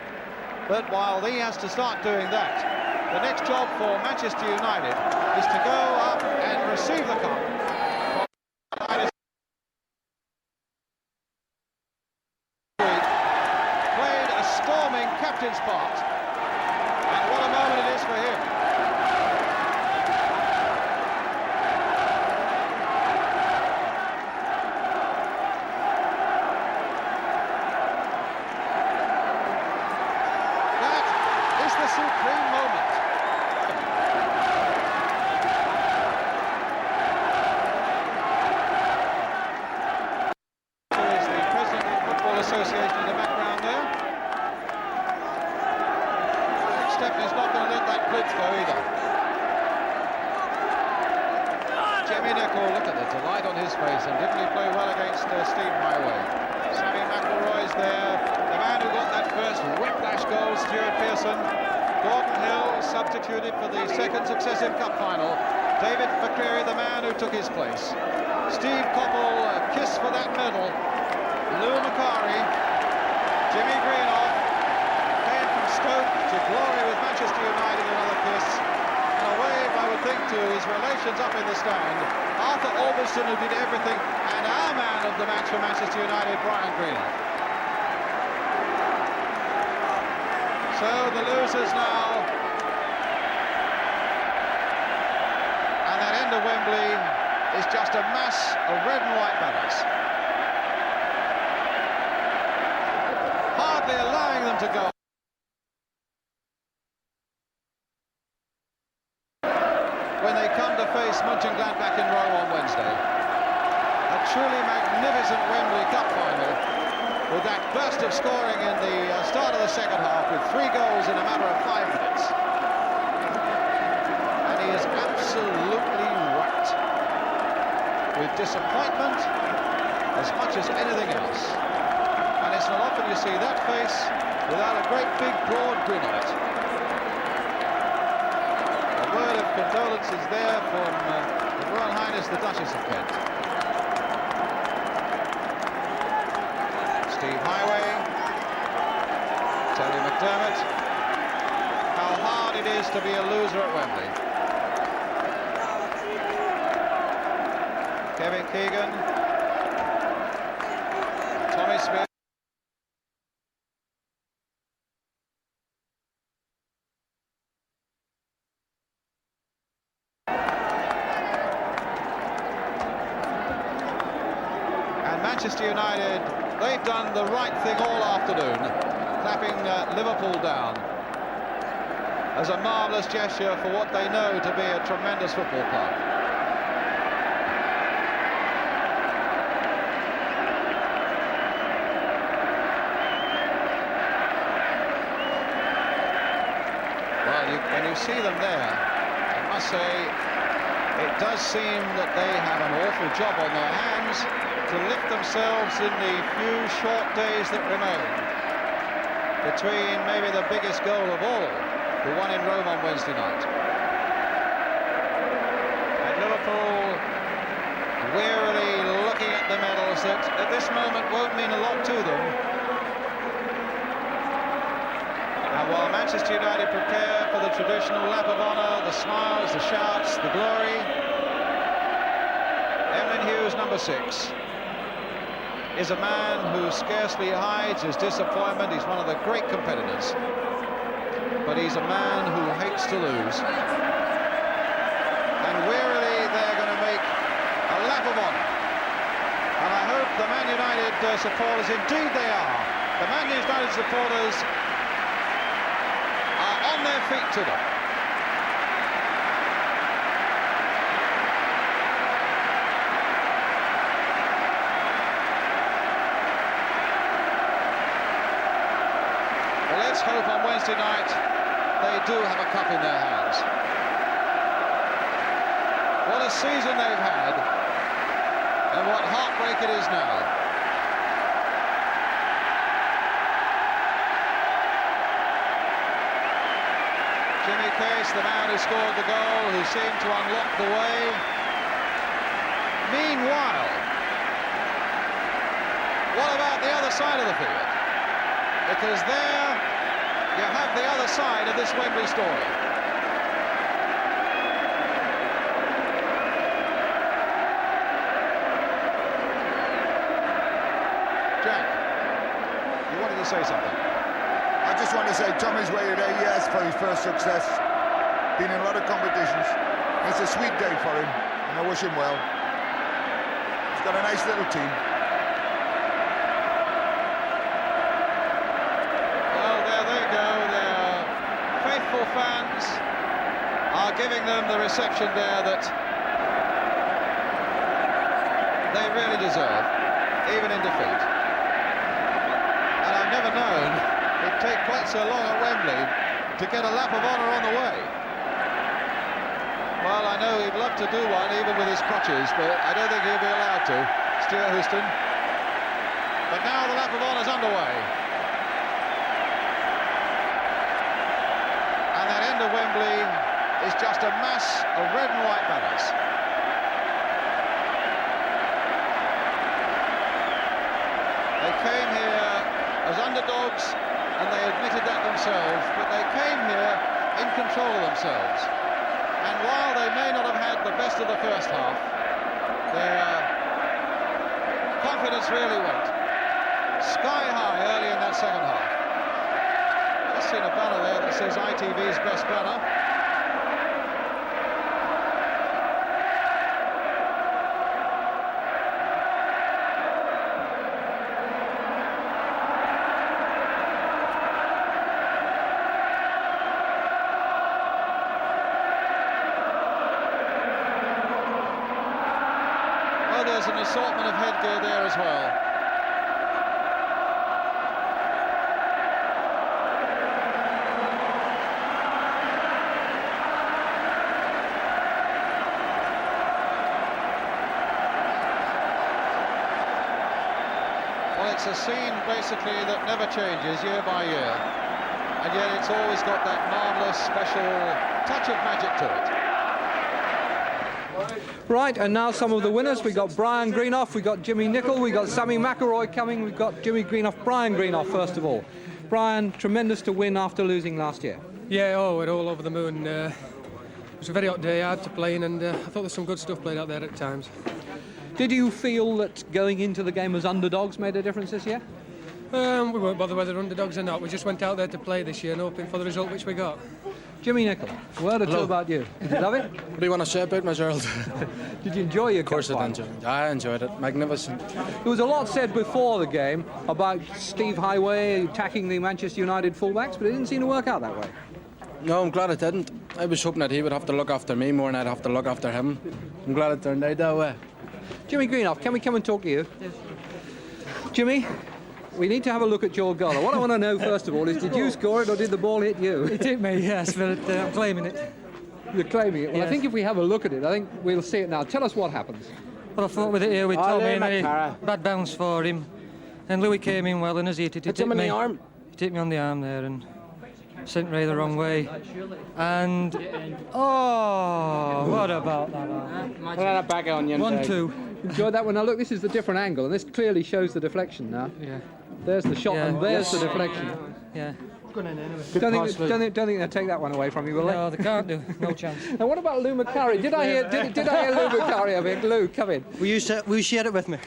Speaker 1: But while he has to start doing that, the next job for Manchester United is to go up and receive the cup. Played a storming captain's part, and what a moment it is for him. Supreme moment. Who is the president of the Football Association in the background there? Stepney's not going to let that blitz go either. Jimmy Nichol, look at the delight on his face, and didn't he play well against Steve Highway? Sammy McElroy's there. The man who got that first whiplash goal, Stuart Pearson. Gordon Hill substituted for the second successive cup final. David McCreary, the man who took his place. Steve Koppel, a kiss for that medal. Lou Macari, Jimmy Greenough came from Stoke to glory with Manchester Manchester United another kiss. And a wave, I would think, to his relations up in the stand. Arthur Albiston, who did everything, and our man of the match for Manchester United, Brian Greenwood. So the losers now. And that end of Wembley is just a mass of red and white banners. Hardly allowing them to go. When they come to face Mönchengladbach in Rome on Wednesday. A truly magnificent Wembley Cup final with that burst of scoring in the start of the second half with 3 goals in a matter of 5 minutes. And he is absolutely right. With disappointment as much as anything else. And it's not often you see that face without a great big broad grin on it. A word of condolences there from Her Royal Highness the Duchess of Kent. Steve Highway, Terry McDermott. How hard it is to be a loser at Wembley. Kevin Keegan, Tommy Smith. And Manchester United, they've done the right thing all afternoon, clapping Liverpool down as a marvellous gesture for what they know to be a tremendous football club. When you see them there, I must say, it does seem that they have an awful job on their hands to lift themselves in the few short days that remain between maybe the biggest goal of all, the one in Rome on Wednesday night. And Liverpool wearily looking at the medals that at this moment won't mean a lot to them. And while Manchester United prepare for the traditional lap of honour, the smiles, the shouts, the glory, Hughes, number 6, is a man who scarcely hides his disappointment. He's one of the great competitors, but he's a man who hates to lose. And wearily they're going to make a lap of honour. And I hope the Man United supporters, indeed they are, the Man United supporters are on their feet to them. Let's hope on Wednesday night they do have a cup in their hands. What a season they've had, and what heartbreak it is now. Jimmy Case, the man who scored the goal, who seemed to unlock the way. Meanwhile, what about the other side of the field? Because there you have the other side of this Wembley story. Jack, you wanted to say something?
Speaker 2: I just want to say Tommy's way today, yes, for his first success. Been in a lot of competitions. It's a sweet day for him, and I wish him well. He's got a nice little team.
Speaker 1: Fans are giving them the reception there that they really deserve, even in defeat. And I've never known it'd take quite so long at Wembley to get a lap of honour on the way. Well, I know he'd love to do one, even with his crutches, but I don't think he'll be allowed to, Stuart Houston. But now the lap of honour's underway. Of Wembley is just a mass of red and white banners. They came here as underdogs, and they admitted that themselves, but they came here in control of themselves. And while they may not have had the best of the first half, their confidence really went sky high early in that second half. Just seen a banner there that says ITV's best banner. There's an assortment of headgear there as well. Well, it's a scene basically that never changes year by year, and yet it's always got that marvellous special touch of magic to it.
Speaker 3: Right, and now some of the winners. We got Brian Greenough, we got Jimmy Nicol, we got Sammy McIlroy coming, we've got Jimmy Greenough, Brian Greenough first of all. Brian, tremendous to win after losing last year.
Speaker 4: Yeah, we're all over the moon. It was a very hot day, hard to play in, and I thought there's some good stuff played out there at times.
Speaker 3: Did you feel that going into the game as underdogs made a difference this year?
Speaker 4: We weren't bothered whether underdogs or not. We just went out there to play this year and hoping for the result which we got.
Speaker 3: Jimmy Nicol, a word or two about you. Did you love it?
Speaker 5: What do you want to say about me, Gerald?
Speaker 3: Did you enjoy your
Speaker 5: Of course
Speaker 3: cup
Speaker 5: I
Speaker 3: final?
Speaker 5: enjoyed it. I enjoyed it. Magnificent.
Speaker 3: There was a lot said before the game about Steve Highway attacking the Manchester United fullbacks, but it didn't seem to work out that way.
Speaker 5: No, I'm glad it didn't. I was hoping that he would have to look after me more than I'd have to look after him. I'm glad it turned out that way.
Speaker 3: Jimmy Greenough, can we come and talk to you? Yes. Jimmy, we need to have a look at your goal. What I want to know first of all is, did you score it or did the ball hit you?
Speaker 4: It hit me, yes, but I'm claiming it.
Speaker 3: You're claiming it? Well,
Speaker 4: Yes.
Speaker 3: I think if we have a look at it, I think we'll see it now. Tell us what happens.
Speaker 4: Well, I fought with it here with Tommy, and bad bounce for him. And Louis came in well, and as he hit it,
Speaker 5: Hit him in the arm.
Speaker 4: It hit me on the arm there and sent Ray the wrong way. And, oh, what about that?
Speaker 5: Back on you.
Speaker 4: 1-2.
Speaker 3: Enjoyed that one. Now look, this is the different angle, and this clearly shows the deflection now.
Speaker 4: Yeah.
Speaker 3: There's the shot,
Speaker 4: Yeah.
Speaker 3: and there's the deflection.
Speaker 4: Yeah.
Speaker 3: Don't think they'll take that one away from you, will they?
Speaker 4: No, they can't do. No chance.
Speaker 3: And what about Lou McCurry? Did I hear Lou McCurry? I mean, Lou, come in.
Speaker 6: Will you share it with me?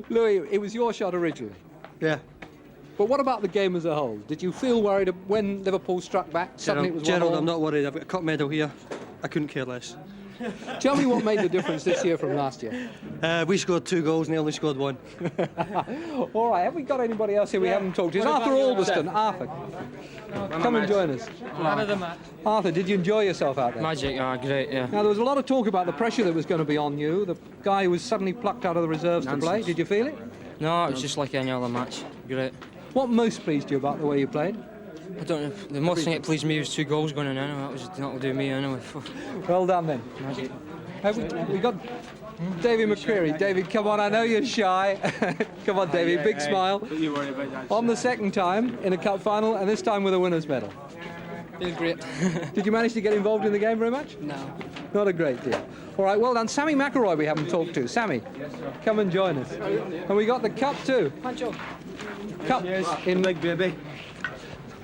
Speaker 3: Louis, it was your shot originally.
Speaker 6: Yeah.
Speaker 3: But what about the game as a whole? Did you feel worried when Liverpool struck back? Suddenly it was
Speaker 6: Gerald,
Speaker 3: 1-1?
Speaker 6: I'm not worried. I've got a cup medal here. I couldn't care less.
Speaker 3: Tell me what made the difference this year from last year.
Speaker 6: We scored 2 goals and they only scored 1.
Speaker 3: All right, have we got anybody else here we haven't talked to? It's Arthur Alberston. Arthur, come and join us.
Speaker 4: Man of the match.
Speaker 3: Arthur, did you enjoy yourself out there?
Speaker 7: Magic, great, yeah.
Speaker 3: Now, there was a lot of talk about the pressure that was going to be on you. The guy who was suddenly plucked out of the reserves to play. Did you feel it?
Speaker 7: No, it was just like any other match. Great.
Speaker 3: What most pleased you about the way you played?
Speaker 7: I don't know. The most thing that pleased me was 2 goals going in anyway. That was not to do me anyway.
Speaker 3: Well done then.
Speaker 7: Magic.
Speaker 3: Have we got David McCreary. David, come on, I know you're shy. Come on, David, big smile.
Speaker 5: Don't you worry about that.
Speaker 3: On the second time in a cup final, and this time with a winner's medal.
Speaker 7: Feels great.
Speaker 3: Did you manage to get involved in the game very much?
Speaker 7: No.
Speaker 3: Not a great deal. All right, well done. Sammy McIlroy we haven't talked to. Sammy, come and join us. And we got the cup too. Cup in
Speaker 6: Big baby.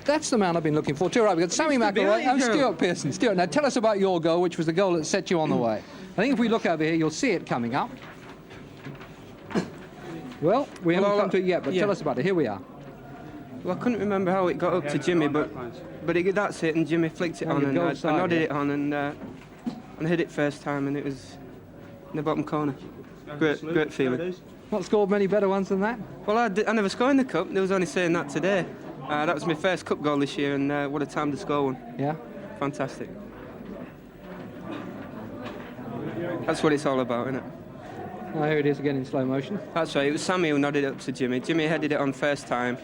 Speaker 3: That's the man I've been looking for too. Right, we've got Sammy McIlroy and Stuart Pearson. Stuart, now tell us about your goal, which was the goal that set you on the way. I think if we look over here, you'll see it coming up. Well, we haven't come to it yet, but tell us about it. Here we are.
Speaker 8: Well, I couldn't remember how it got up to Jimmy, but that's it, and Jimmy flicked it on, and I nodded it on, and I hit it first time, and it was in the bottom corner. Great feeling.
Speaker 3: Not scored many better ones than that?
Speaker 8: Well, I never scored in the cup. They was only saying that today. That was my first cup goal this year, and what a time to score one.
Speaker 3: Yeah?
Speaker 8: Fantastic. That's what it's all about, isn't it?
Speaker 3: Oh, here it is again in slow motion.
Speaker 8: That's right. It was Sammy who nodded it up to Jimmy. Jimmy headed it on first time.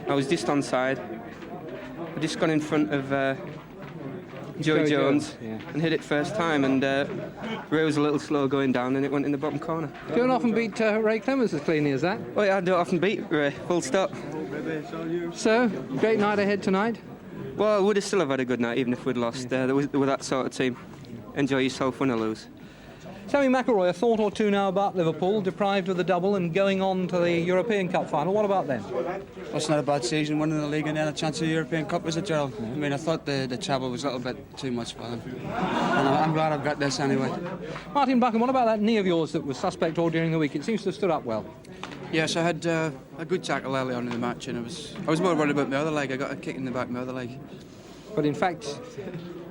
Speaker 8: I was just onside. I just got in front of Joey Jones and hit it first time, and Ray was a little slow going down, and it went in the bottom corner.
Speaker 3: You don't often beat Ray Clemens as cleanly as that.
Speaker 8: Well, yeah, I don't often beat Ray, full stop.
Speaker 3: So, great night ahead tonight.
Speaker 8: Well, we'd have still have had a good night, even if we'd lost. With that sort of team. Enjoy yourself, win or lose.
Speaker 3: Sammy McIlroy, a thought or two now about Liverpool, deprived of the double and going on to the European Cup final. What about them?
Speaker 9: That's not a bad season, winning the league and then a chance of the European Cup, was it, Gerald? I mean, I thought the treble was a little bit too much for them. And I'm glad I've got this anyway.
Speaker 3: Martin Buchan, what about that knee of yours that was suspect all during the week? It seems to have stood up well.
Speaker 9: Yes, I had a good tackle early on in the match, and I was more worried about my other leg. I got a kick in the back of my other leg.
Speaker 3: But in fact,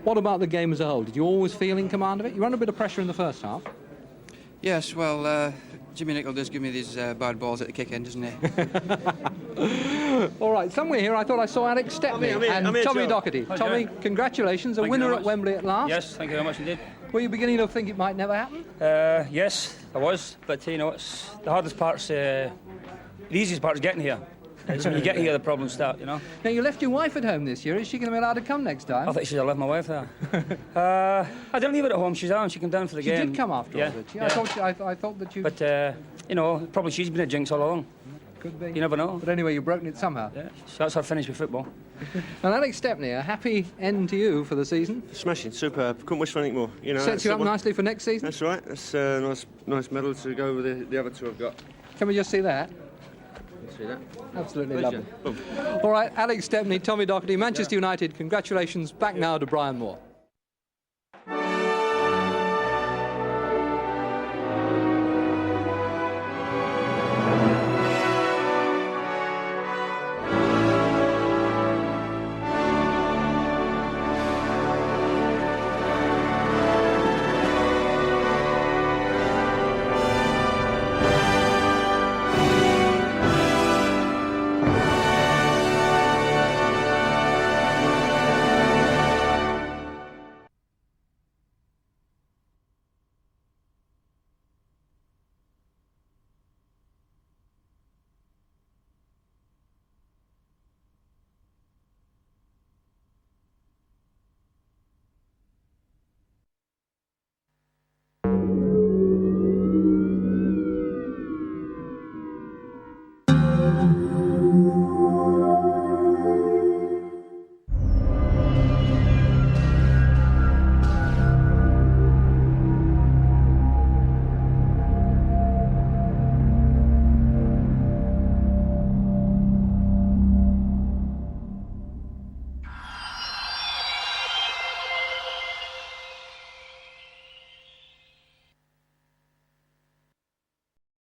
Speaker 3: what about the game as a whole? Did you always feel in command of it? You were under a bit of pressure in the first half.
Speaker 9: Yes, well, Jimmy Nicholl does give me these bad balls at the kick-in, doesn't he?
Speaker 3: All right, somewhere here I thought I saw Alex Stepney and Tommy Docherty. Tommy, congratulations, a winner at Wembley at last.
Speaker 10: Yes, thank you very much indeed.
Speaker 3: Were you beginning to think it might never happen?
Speaker 10: Yes, I was, but you know, it's the hardest part's the easiest part is getting here. It's when you get here the problems start, you know.
Speaker 3: Now, you left your wife at home this year. Is she going to be allowed to come next time?
Speaker 10: I thought you should have left my wife there. I didn't leave her at home. She's on. She came down for the game.
Speaker 3: She did come after all, did she? I thought that you...
Speaker 10: But, you know, probably she's been a jinx all along.
Speaker 3: Could be.
Speaker 10: You never know.
Speaker 3: But anyway, you've broken it somehow.
Speaker 10: Yeah, so that's how I finished with football.
Speaker 3: And Alex Stepney, a happy end to you for the season.
Speaker 11: Smashing, superb. Couldn't wish for anything more. You know,
Speaker 3: sets you up nicely for next season.
Speaker 11: That's right. That's a nice medal to go with the other two I've got.
Speaker 3: Can we just see that?
Speaker 11: See that?
Speaker 3: Absolutely lovely. All right, Alex Stepney, Tommy Docherty, Manchester United. Congratulations. Back now to Brian Moore.